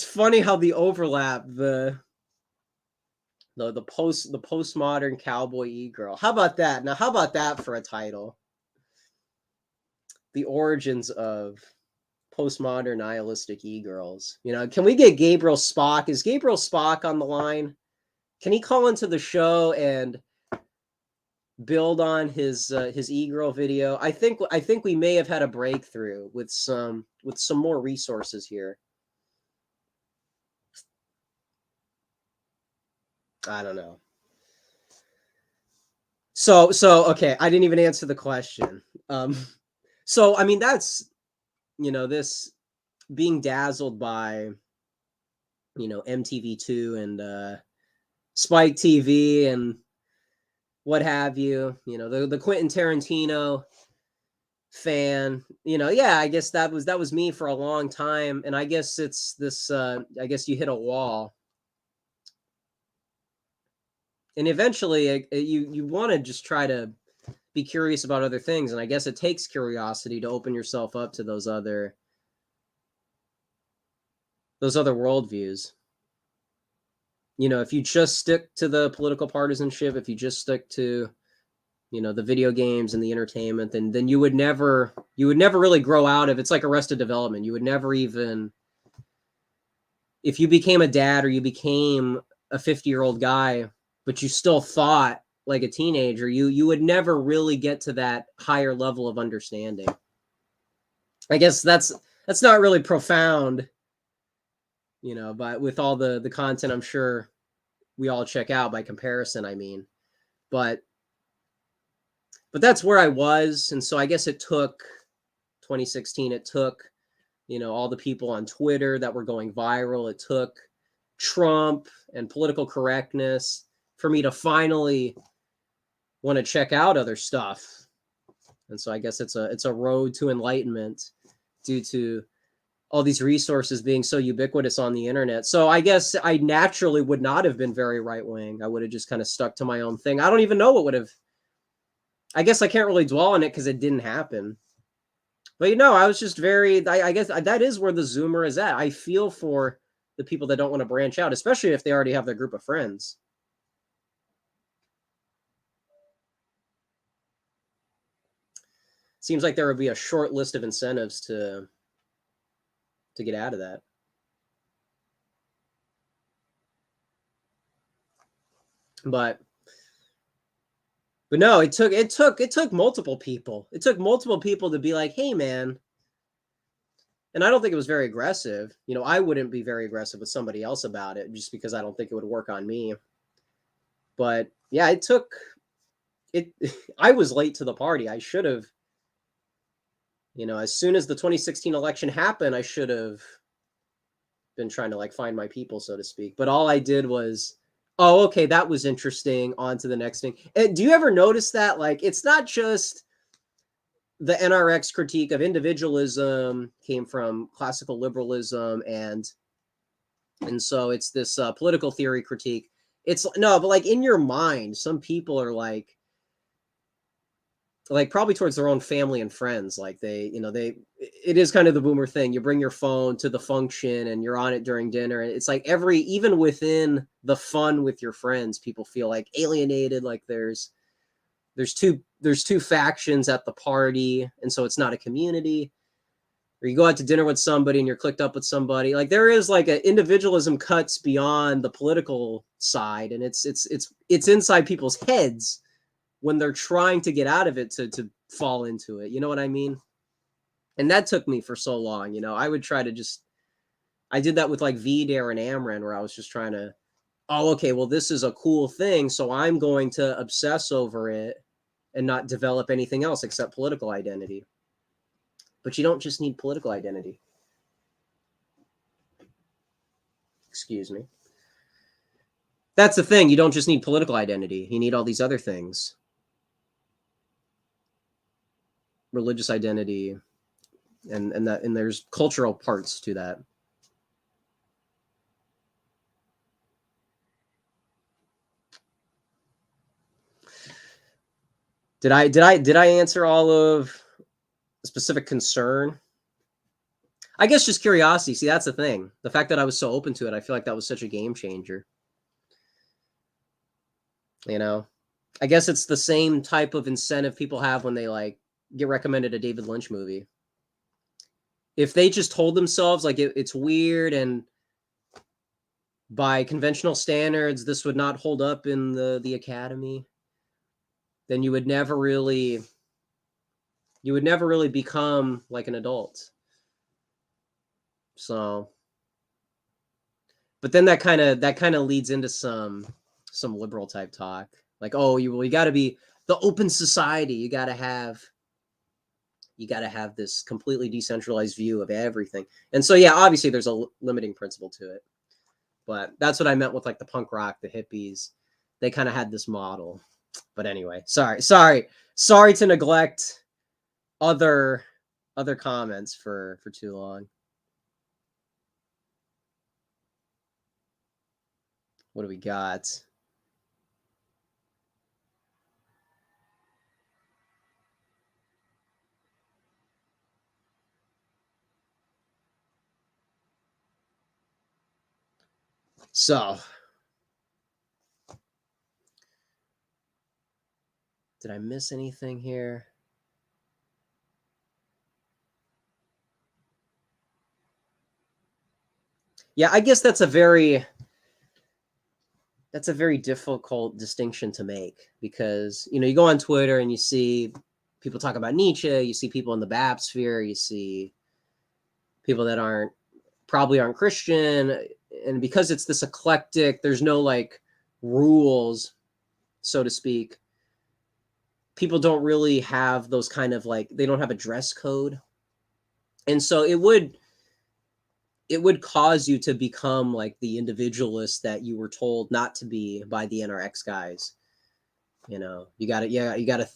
[SPEAKER 1] funny how the overlap, the postmodern cowboy e-girl. How about that? Now, how about that for a title? The origins of postmodern nihilistic e-girls. You know, can we get Gabriel Spock? Is Gabriel Spock on the line? Can he call into the show and build on his e-girl video? I think we may have had a breakthrough with some more resources here. I don't know. So okay, I didn't even answer the question. So I mean, that's, you know, this being dazzled by, you know, MTV2 and Spike TV and what have you, you know, the Quentin Tarantino fan, you know, yeah, I guess that was me for a long time. And I guess it's this, I guess you hit a wall. And eventually you want to just try to be curious about other things. And I guess it takes curiosity to open yourself up to those other worldviews. You know, if you just stick to the political partisanship, if you just stick to, you know, the video games and the entertainment, then you would never really grow out of, it's like Arrested Development. You would never even, if you became a dad or you became a 50-year-old guy, but you still thought like a teenager, you would never really get to that higher level of understanding. I guess that's not really profound, you know, but with all the content I'm sure we all check out by comparison, I mean. But that's where I was. And so I guess it took 2016, it took, you know, all the people on Twitter that were going viral. It took Trump and political correctness for me to finally want to check out other stuff. And so I guess it's a road to enlightenment due to all these resources being so ubiquitous on the internet. So I guess I naturally would not have been very right-wing. I would have just kind of stuck to my own thing. I don't even know what would have, I guess I can't really dwell on it because it didn't happen. But, you know, I was just very, I guess that is where the Zoomer is at. I feel for the people that don't want to branch out, especially if they already have their group of friends. Seems like there would be a short list of incentives to get out of that. But no, it took multiple people. It took multiple people to be like, "Hey, man." And I don't think it was very aggressive. You know, I wouldn't be very aggressive with somebody else about it just because I don't think it would work on me. But yeah, it took it. I was late to the party. I should have, as soon as the 2016 election happened, I should have been trying to like find my people, so to speak. But all I did was, oh, okay, that was interesting. On to the next thing. And do you ever notice that? Like, it's not just the NRX critique of individualism came from classical liberalism, and so it's this political theory critique. It's no, but like in your mind, some people are like probably towards their own family and friends. Like it is kind of the boomer thing. You bring your phone to the function and you're on it during dinner. And it's like even within the fun with your friends, people feel like alienated. Like there's two factions at the party. And so it's not a community. Or you go out to dinner with somebody and you're clicked up with somebody. Like there is like an individualism cuts beyond the political side. And it's inside people's heads when they're trying to get out of it to fall into it. You know what I mean? And that took me for so long. I would try to I did that with like VDARE and Amran, where I was just trying to, oh, okay, well, this is a cool thing, so I'm going to obsess over it and not develop anything else except political identity. But you don't just need political identity. Excuse me. That's the thing. You don't just need political identity. You need all these other things. Religious identity, and there's cultural parts to that. Did I answer all of specific concern? I guess just curiosity. See, that's the thing. The fact that I was so open to it, I feel like that was such a game changer. I guess it's the same type of incentive people have when they like get recommended a David Lynch movie. If they just told themselves like it's weird and by conventional standards this would not hold up in the Academy, then you would never really become like an adult. So, but then that kind of leads into some liberal type talk, like, oh, you got to be the open society. You got to have this completely decentralized view of everything. And so, yeah, obviously there's a limiting principle to it, but that's what I meant with like the punk rock, the hippies. They kind of had this model. But anyway, sorry to neglect other comments for too long. What do we got? So, did I miss anything here? Yeah, I guess that's a very difficult distinction to make, because you go on Twitter and you see people talk about Nietzsche, you see people in the BAP sphere, you see people that probably aren't Christian, and because it's this eclectic, there's no like rules, so to speak. People don't really have those kind of like, they don't have a dress code, and so it would cause you to become like the individualist that you were told not to be by the NRX guys. You gotta.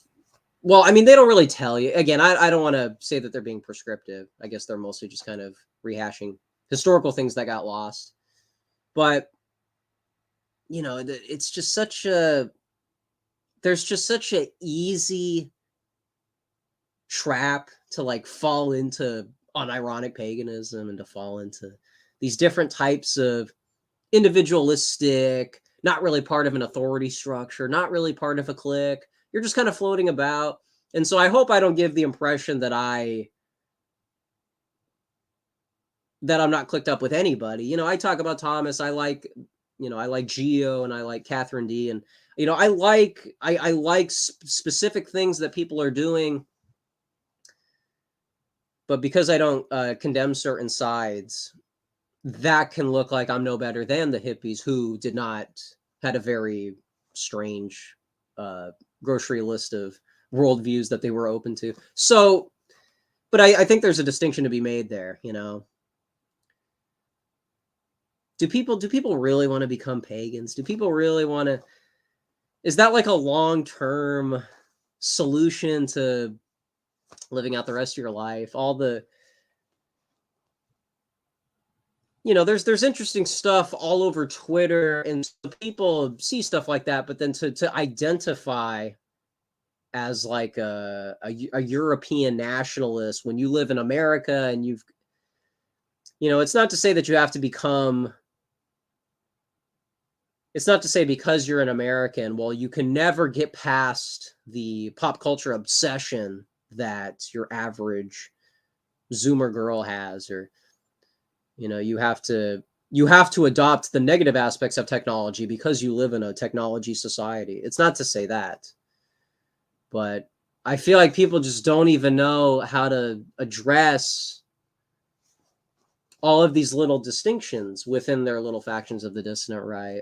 [SPEAKER 1] Well, I mean, they don't really tell you. Again, I don't want to say that they're being prescriptive. I guess they're mostly just kind of rehashing historical things that got lost. But it's just there's just such a easy trap to like fall into unironic paganism and to fall into these different types of individualistic, not really part of an authority structure, not really part of a clique. You're just kind of floating about. And so I hope I don't give the impression that I'm not clicked up with anybody. I talk about Thomas. I like Geo and I like Catherine D. And I like specific things that people are doing, but because I don't condemn certain sides, that can look like I'm no better than the hippies who had a very strange grocery list of worldviews that they were open to. So, but I think there's a distinction to be made there. Do people really want to become pagans? Do people really want to? Is that like a long-term solution to living out the rest of your life? There's interesting stuff all over Twitter, and people see stuff like that, but then to identify as like a European nationalist when you live in America and it's not to say that you have to become. It's not to say because you're an American, well, you can never get past the pop culture obsession that your average Zoomer girl has, or you have to adopt the negative aspects of technology because you live in a technology society. It's not to say that, but I feel like people just don't even know how to address all of these little distinctions within their little factions of the dissonant right.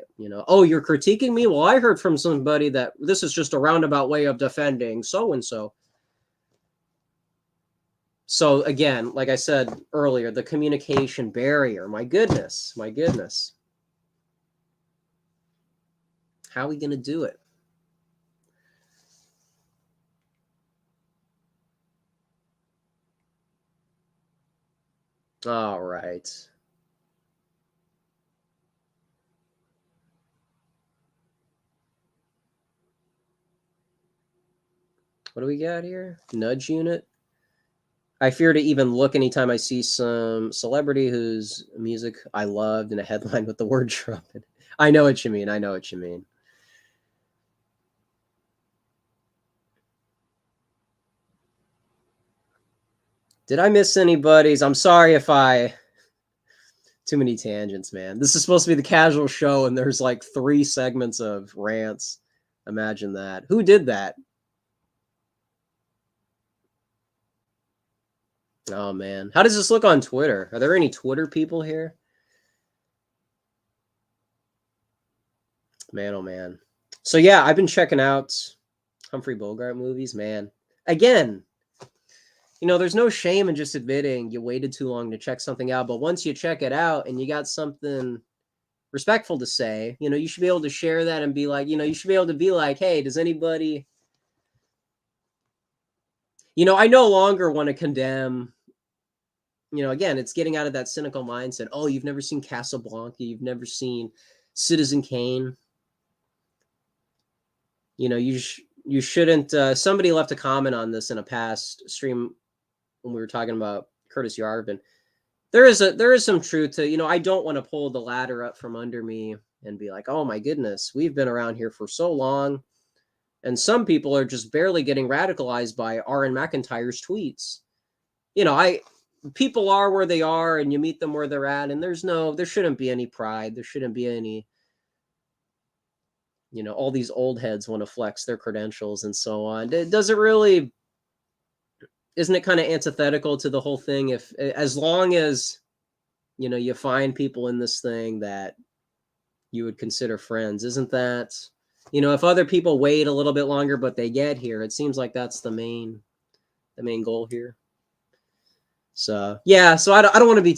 [SPEAKER 1] Oh, you're critiquing me? Well, I heard from somebody that this is just a roundabout way of defending so and so. So again, like I said earlier, the communication barrier, my goodness. How are we going to do it? All right. What do we got here? Nudge unit. I fear to even look anytime I see some celebrity whose music I loved in a headline with the word Trump. I know what you mean. Did I miss anybody's? I'm sorry if I... Too many tangents, man. This is supposed to be the casual show, and there's like 3 segments of rants. Imagine that. Who did that? Oh, man. How does this look on Twitter? Are there any Twitter people here? Man, oh, man. So, yeah, I've been checking out Humphrey Bogart movies, man. Again, there's no shame in just admitting you waited too long to check something out. But once you check it out and you got something respectful to say, you should be able to share that and be like, you should be able to be like, hey, does anybody... I no longer want to condemn... again, it's getting out of that cynical mindset. Oh, you've never seen Casablanca. You've never seen Citizen Kane. You shouldn't... somebody left a comment on this in a past stream when we were talking about Curtis Yarvin. There is some truth to, I don't want to pull the ladder up from under me and be like, oh my goodness, we've been around here for so long. And some people are just barely getting radicalized by R.N. McIntyre's tweets. People are where they are and you meet them where they're at. And there shouldn't be any pride. There shouldn't be any, all these old heads want to flex their credentials and so on. Does it really... Isn't it kind of antithetical to the whole thing? As long as, you find people in this thing that you would consider friends, isn't that, if other people wait a little bit longer, but they get here, it seems like that's the main goal here. So, yeah, so I don't want to be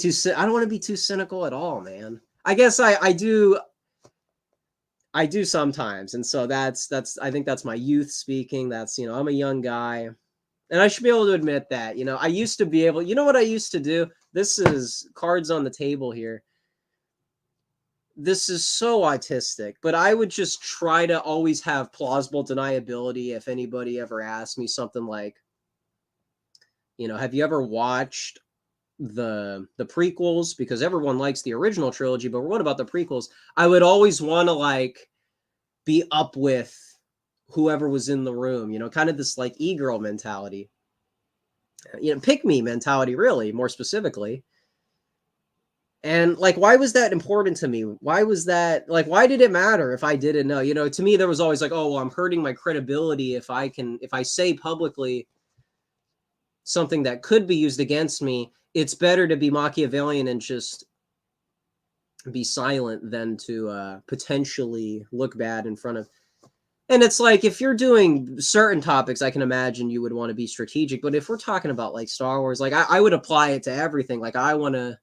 [SPEAKER 1] too cynical at all, man. I guess I do sometimes. And so I think that's my youth speaking. That's, I'm a young guy. And I should be able to admit that, I used to be able, what I used to do? This is cards on the table here. This is so autistic, but I would just try to always have plausible deniability if anybody ever asked me something like, have you ever watched the prequels, because everyone likes the original trilogy, but what about the prequels? I would always want to like be up with whoever was in the room, kind of this like e-girl mentality, pick me mentality, really, more specifically. And like, why was that important to me? Why was that like, why did it matter if I didn't know? To me, there was always like, oh, well, I'm hurting my credibility if I say publicly something that could be used against me. It's better to be Machiavellian and just be silent than to potentially look bad in front of. And it's like, if you're doing certain topics, I can imagine you would want to be strategic. But if we're talking about like Star Wars, like I would apply it to everything. Like I want to,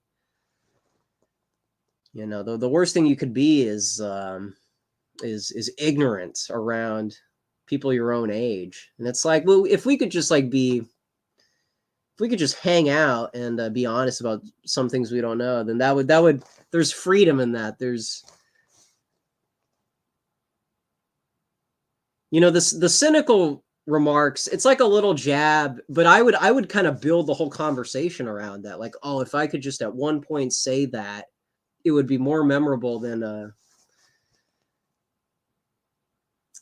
[SPEAKER 1] the worst thing you could be is ignorant around people your own age. And it's like, well, if we could just hang out and be honest about some things we don't know, then that would there's freedom in that. There's, the cynical remarks, it's like a little jab, but I would kind of build the whole conversation around that. Like, oh, if I could just at one point say that, it would be more memorable than a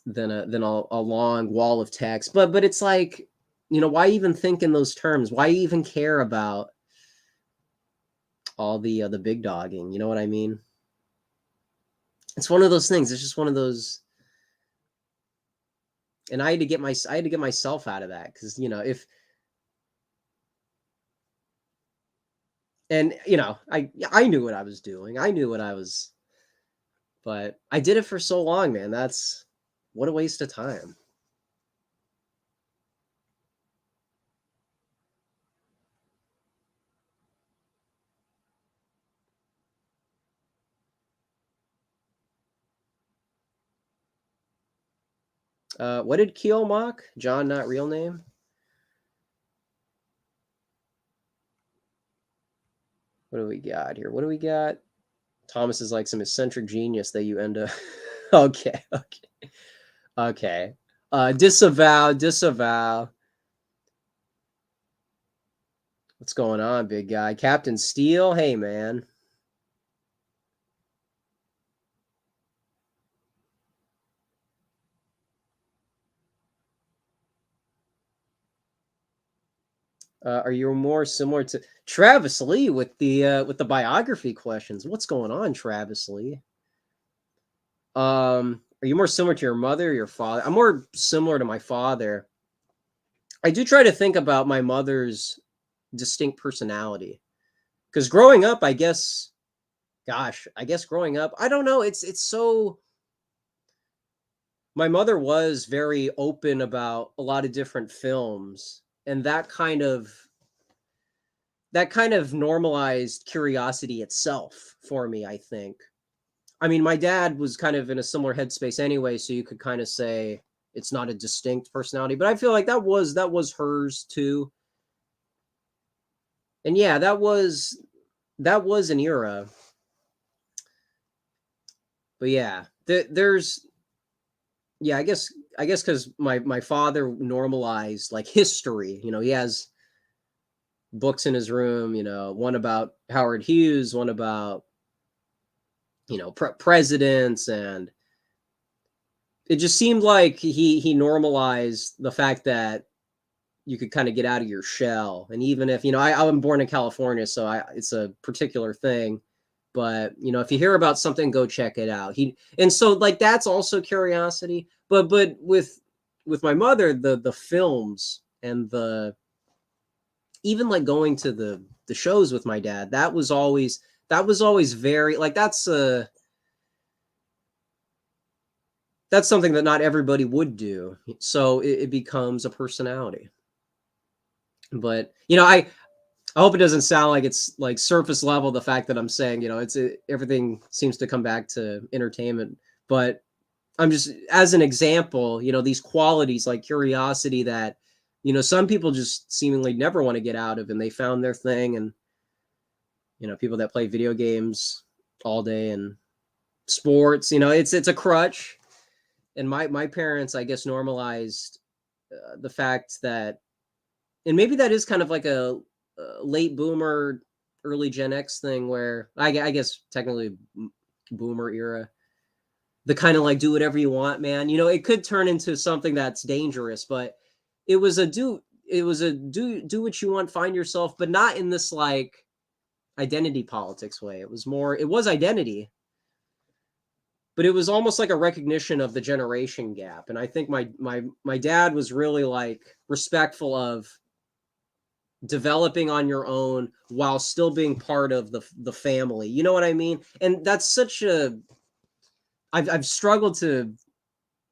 [SPEAKER 1] long wall of text. But it's like, why even think in those terms? Why even care about all the big dogging? You know what I mean? It's one of those things. It's just one of those. And I had to get myself out of that, because I knew what I was doing. I knew what I was, but I did it for so long, man. What a waste of time. What did Keel mock? John, not real name? What do we got here? What do we got? Thomas is like some eccentric genius that you end up. Okay. Disavow. What's going on, big guy? Captain Steel? Hey, man. Are you more similar to Travis Lee with the biography questions? What's going on, Travis Lee? Are you more similar to your mother or your father? I'm more similar to my father. I do try to think about my mother's distinct personality, because growing up, I guess growing up, I don't know. It's so. My mother was very open about a lot of different films, and that kind of normalized curiosity itself for me, I think. I mean, my dad was kind of in a similar headspace anyway, so you could kind of say it's not a distinct personality, but I feel like that was hers too. And yeah, that was an era. But yeah, there's I guess because my father normalized like history. He has books in his room. One about Howard Hughes, one about presidents, and it just seemed like he normalized the fact that you could kind of get out of your shell. And even if I'm born in California, so it's a particular thing. But if you hear about something, go check it out. And so like that's also curiosity. But with my mother, the films and even like going to the shows with my dad, that was always very like that's something that not everybody would do. So it becomes a personality. But I hope it doesn't sound like it's like surface level, the fact that I'm saying, everything seems to come back to entertainment. But I'm just, as an example, these qualities like curiosity that, some people just seemingly never want to get out of, and they found their thing. And, people that play video games all day and sports, it's a crutch. And my parents, I guess, normalized the fact that, and maybe that is kind of like a late boomer early Gen X thing where I guess technically boomer era, the kind of like do whatever you want, man. You know, it could turn into something that's dangerous, but it was a do what you want, find yourself, but not in this like identity politics way. It was identity, but it was almost like a recognition of the generation gap. And I think my dad was really like respectful of developing on your own while still being part of the family. You know what I mean? And that's such a I've struggled to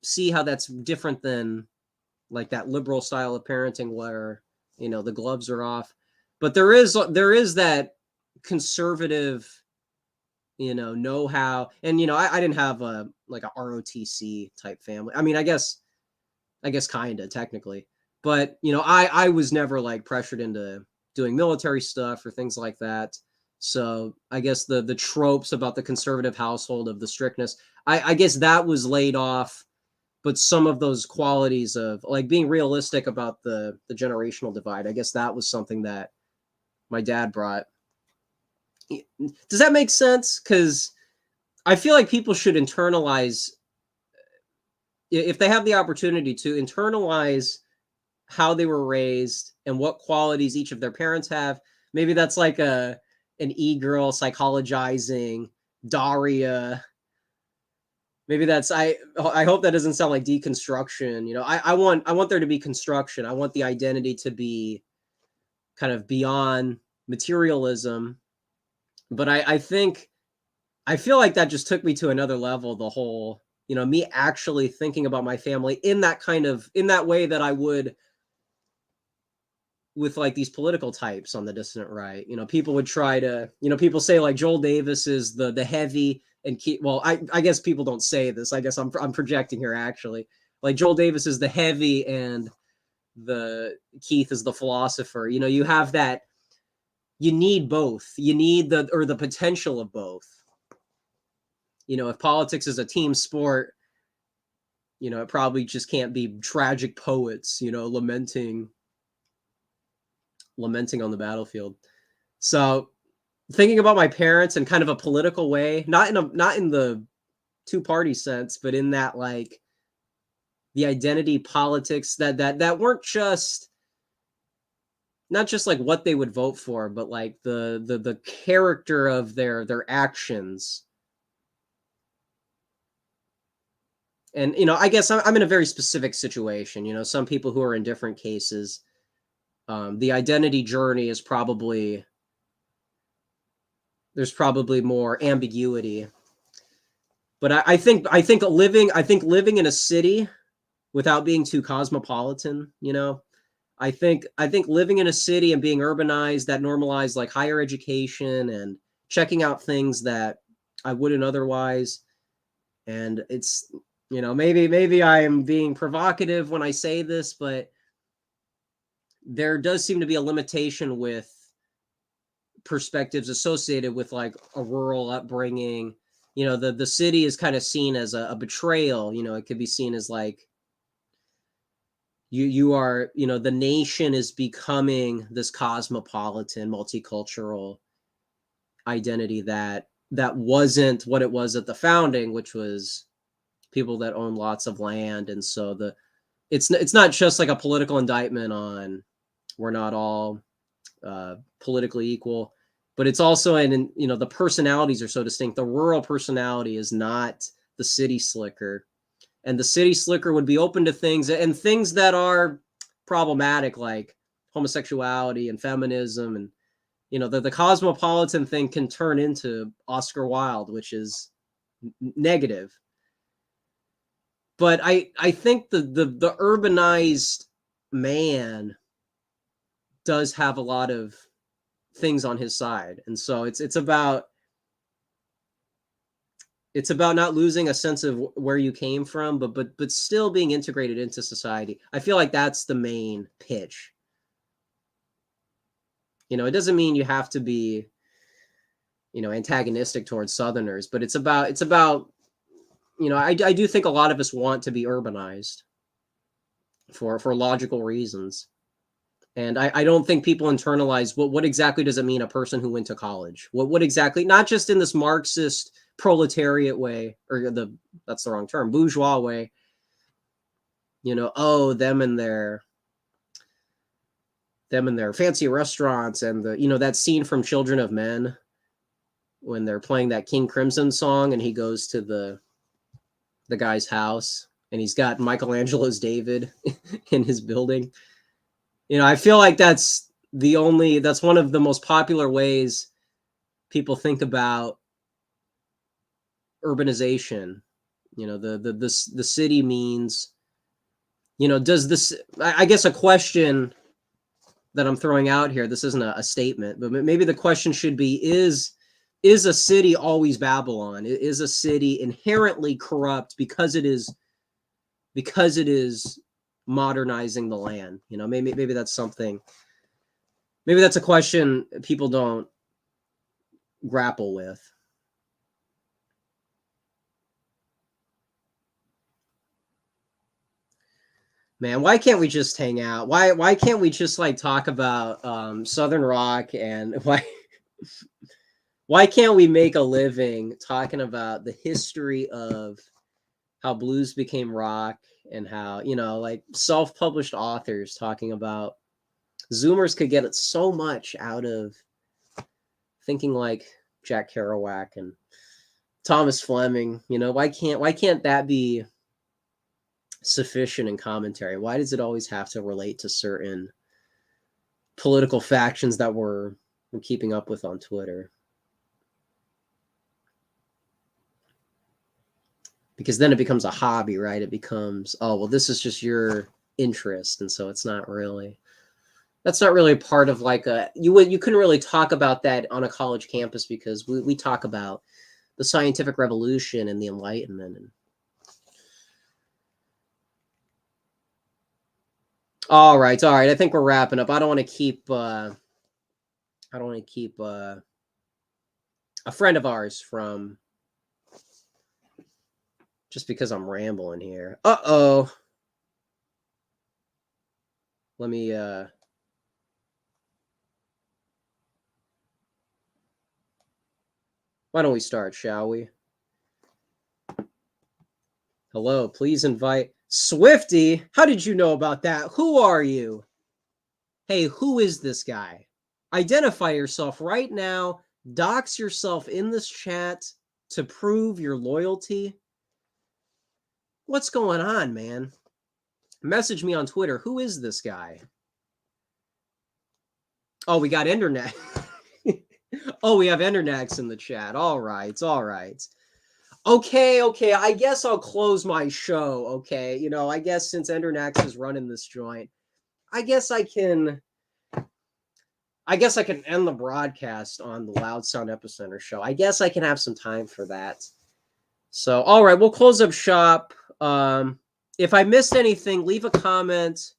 [SPEAKER 1] see how that's different than like that liberal style of parenting where, you know, the gloves are off. But there is that conservative, you know how, and you know, I didn't have a like a ROTC type family. I mean, I guess kind of technically, but you know, I was never like pressured into doing military stuff or things like that. So I guess the tropes about the conservative household of the strictness, I guess that was laid off. But some of those qualities of like being realistic about the generational divide, I guess that was something that my dad brought. Does that make sense? Because I feel like people should internalize, if they have the opportunity to internalize how they were raised and what qualities each of their parents have. Maybe that's like an e-girl psychologizing Daria. Maybe that's I hope that doesn't sound like deconstruction. You know, I want there to be construction. I want the identity to be kind of beyond materialism. But I think I feel like that just took me to another level, the whole, you know, me actually thinking about my family in that way that I would with like these political types on the dissident right. You know, people would try to, you know, people say like Joel Davis is the heavy and well, I guess people don't say this. I guess I'm projecting here actually. Like Joel Davis is the heavy and the Keith is the philosopher. You know, you have that, you need both. You need the potential of both. You know, if politics is a team sport, you know, it probably just can't be tragic poets, you know, lamenting on the battlefield. So thinking about my parents in kind of a political way, not in the two-party sense, but in that like the identity politics that weren't just not just like what they would vote for, but like the character of their actions. And you know, I guess I'm in a very specific situation. You know, some people who are in different cases, the identity journey is probably there's probably more ambiguity. But I think living in a city without being too cosmopolitan, you know, I think living in a city and being urbanized that normalized like higher education and checking out things that I wouldn't otherwise. And it's, you know, maybe I am being provocative when I say this, but there does seem to be a limitation with perspectives associated with like a rural upbringing. You know, the city is kind of seen as a betrayal. You know, it could be seen as like you are, you know, the nation is becoming this cosmopolitan multicultural identity that wasn't what it was at the founding, which was people that own lots of land. And so it's not just like a political indictment on we're not all politically equal, but it's also you know, the personalities are so distinct. The rural personality is not the city slicker, and the city slicker would be open to things that are problematic, like homosexuality and feminism. And you know, the cosmopolitan thing can turn into Oscar Wilde, which is negative. But I think the urbanized man does have a lot of things on his side. And so it's about not losing a sense of where you came from, but still being integrated into society. I feel like that's the main pitch. You know, it doesn't mean you have to be, you know, antagonistic towards Southerners, but it's about, you know, I do think a lot of us want to be urbanized for logical reasons. And I don't think people internalize what exactly does it mean a person who went to college? What exactly, not just in this Marxist proletariat way, or that's the wrong term, bourgeois way, oh, them and their fancy restaurants and that scene from Children of Men when they're playing that King Crimson song and he goes to the guy's house and he's got Michelangelo's David in his building. I feel like that's one of the most popular ways people think about urbanization. The city means, does this, I guess a question that I'm throwing out here, this isn't a statement, but maybe the question should be, is a city always Babylon? Is a city inherently corrupt because it is modernizing the land? Maybe that's something, maybe that's a question people don't grapple with. Man, why can't we just hang out? Why can't we just like talk about Southern rock, and why can't we make a living talking about the history of how blues became rock and how, like self-published authors talking about Zoomers could get so much out of thinking like Jack Kerouac and Thomas Fleming. Why can't that be sufficient in commentary? Why does it always have to relate to certain political factions that we're keeping up with on Twitter? Because then it becomes a hobby, right? It becomes, oh, well, this is just your interest. And so that's not really part of like you couldn't really talk about that on a college campus, because we talk about the scientific revolution and the Enlightenment. And all right. I think we're wrapping up. I don't want to keep a friend of ours from, just because I'm rambling here. Uh-oh. Let me why don't we start, shall we? Hello, please invite Swifty. How did you know about that? Who are you? Hey, who is this guy? Identify yourself right now. Dox yourself in this chat to prove your loyalty. What's going on, man? Message me on Twitter. Who is this guy? Oh, we got Endernax. Oh, we have Endernax in the chat. All right. Okay. I guess I'll close my show. Okay. I guess since Endernax is running this joint, I guess I can end the broadcast on the Loud Sound Epicenter show. I guess I can have some time for that. So, all right, we'll close up shop. If I missed anything, leave a comment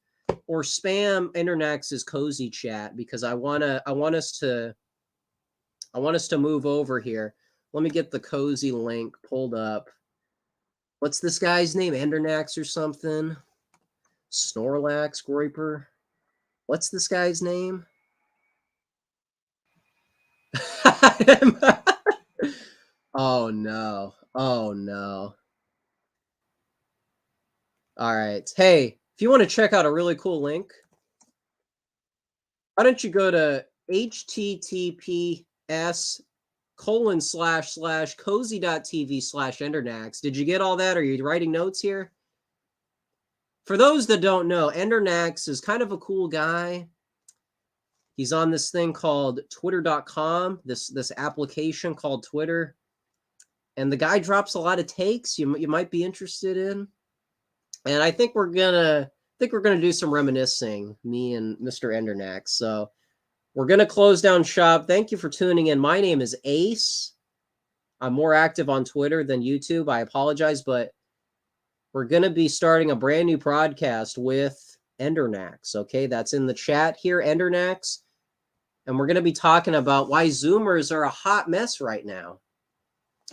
[SPEAKER 1] or spam Endernax's cozy chat, because I want us to move over here. Let me get the cozy link pulled up. What's this guy's name? Endernax or something? Snorlax Groiper? What's this guy's name? Oh no. All right. Hey, if you want to check out a really cool link, why don't you go to https://cozy.tv/Endernax. Did you get all that? Are you writing notes here? For those that don't know, Endernax is kind of a cool guy. He's on this thing called twitter.com, this application called Twitter. And the guy drops a lot of takes you might be interested in. And I think we're gonna do some reminiscing, me and Mr. Endernax. So we're gonna close down shop. Thank you for tuning in. My name is Ace. I'm more active on Twitter than YouTube. I apologize, but we're gonna be starting a brand new podcast with Endernax. Okay, that's in the chat here, Endernax. And we're gonna be talking about why Zoomers are a hot mess right now.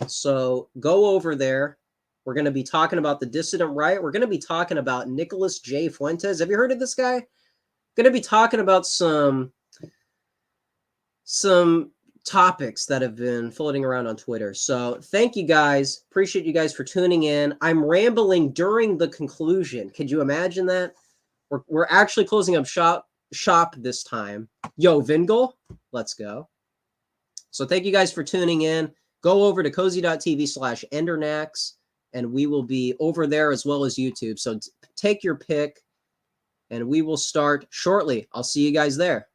[SPEAKER 1] So go over there. We're going to be talking about the dissident right. We're going to be talking about Nicholas J. Fuentes. Have you heard of this guy? going to be talking about some topics that have been floating around on Twitter. So thank you guys. Appreciate you guys for tuning in. I'm rambling during the conclusion. Could you imagine that? We're actually closing up shop this time. Yo, Vingel, let's go. So thank you guys for tuning in. Go over to cozy.tv/Endernax, and we will be over there as well as YouTube. So take your pick, and we will start shortly. I'll see you guys there.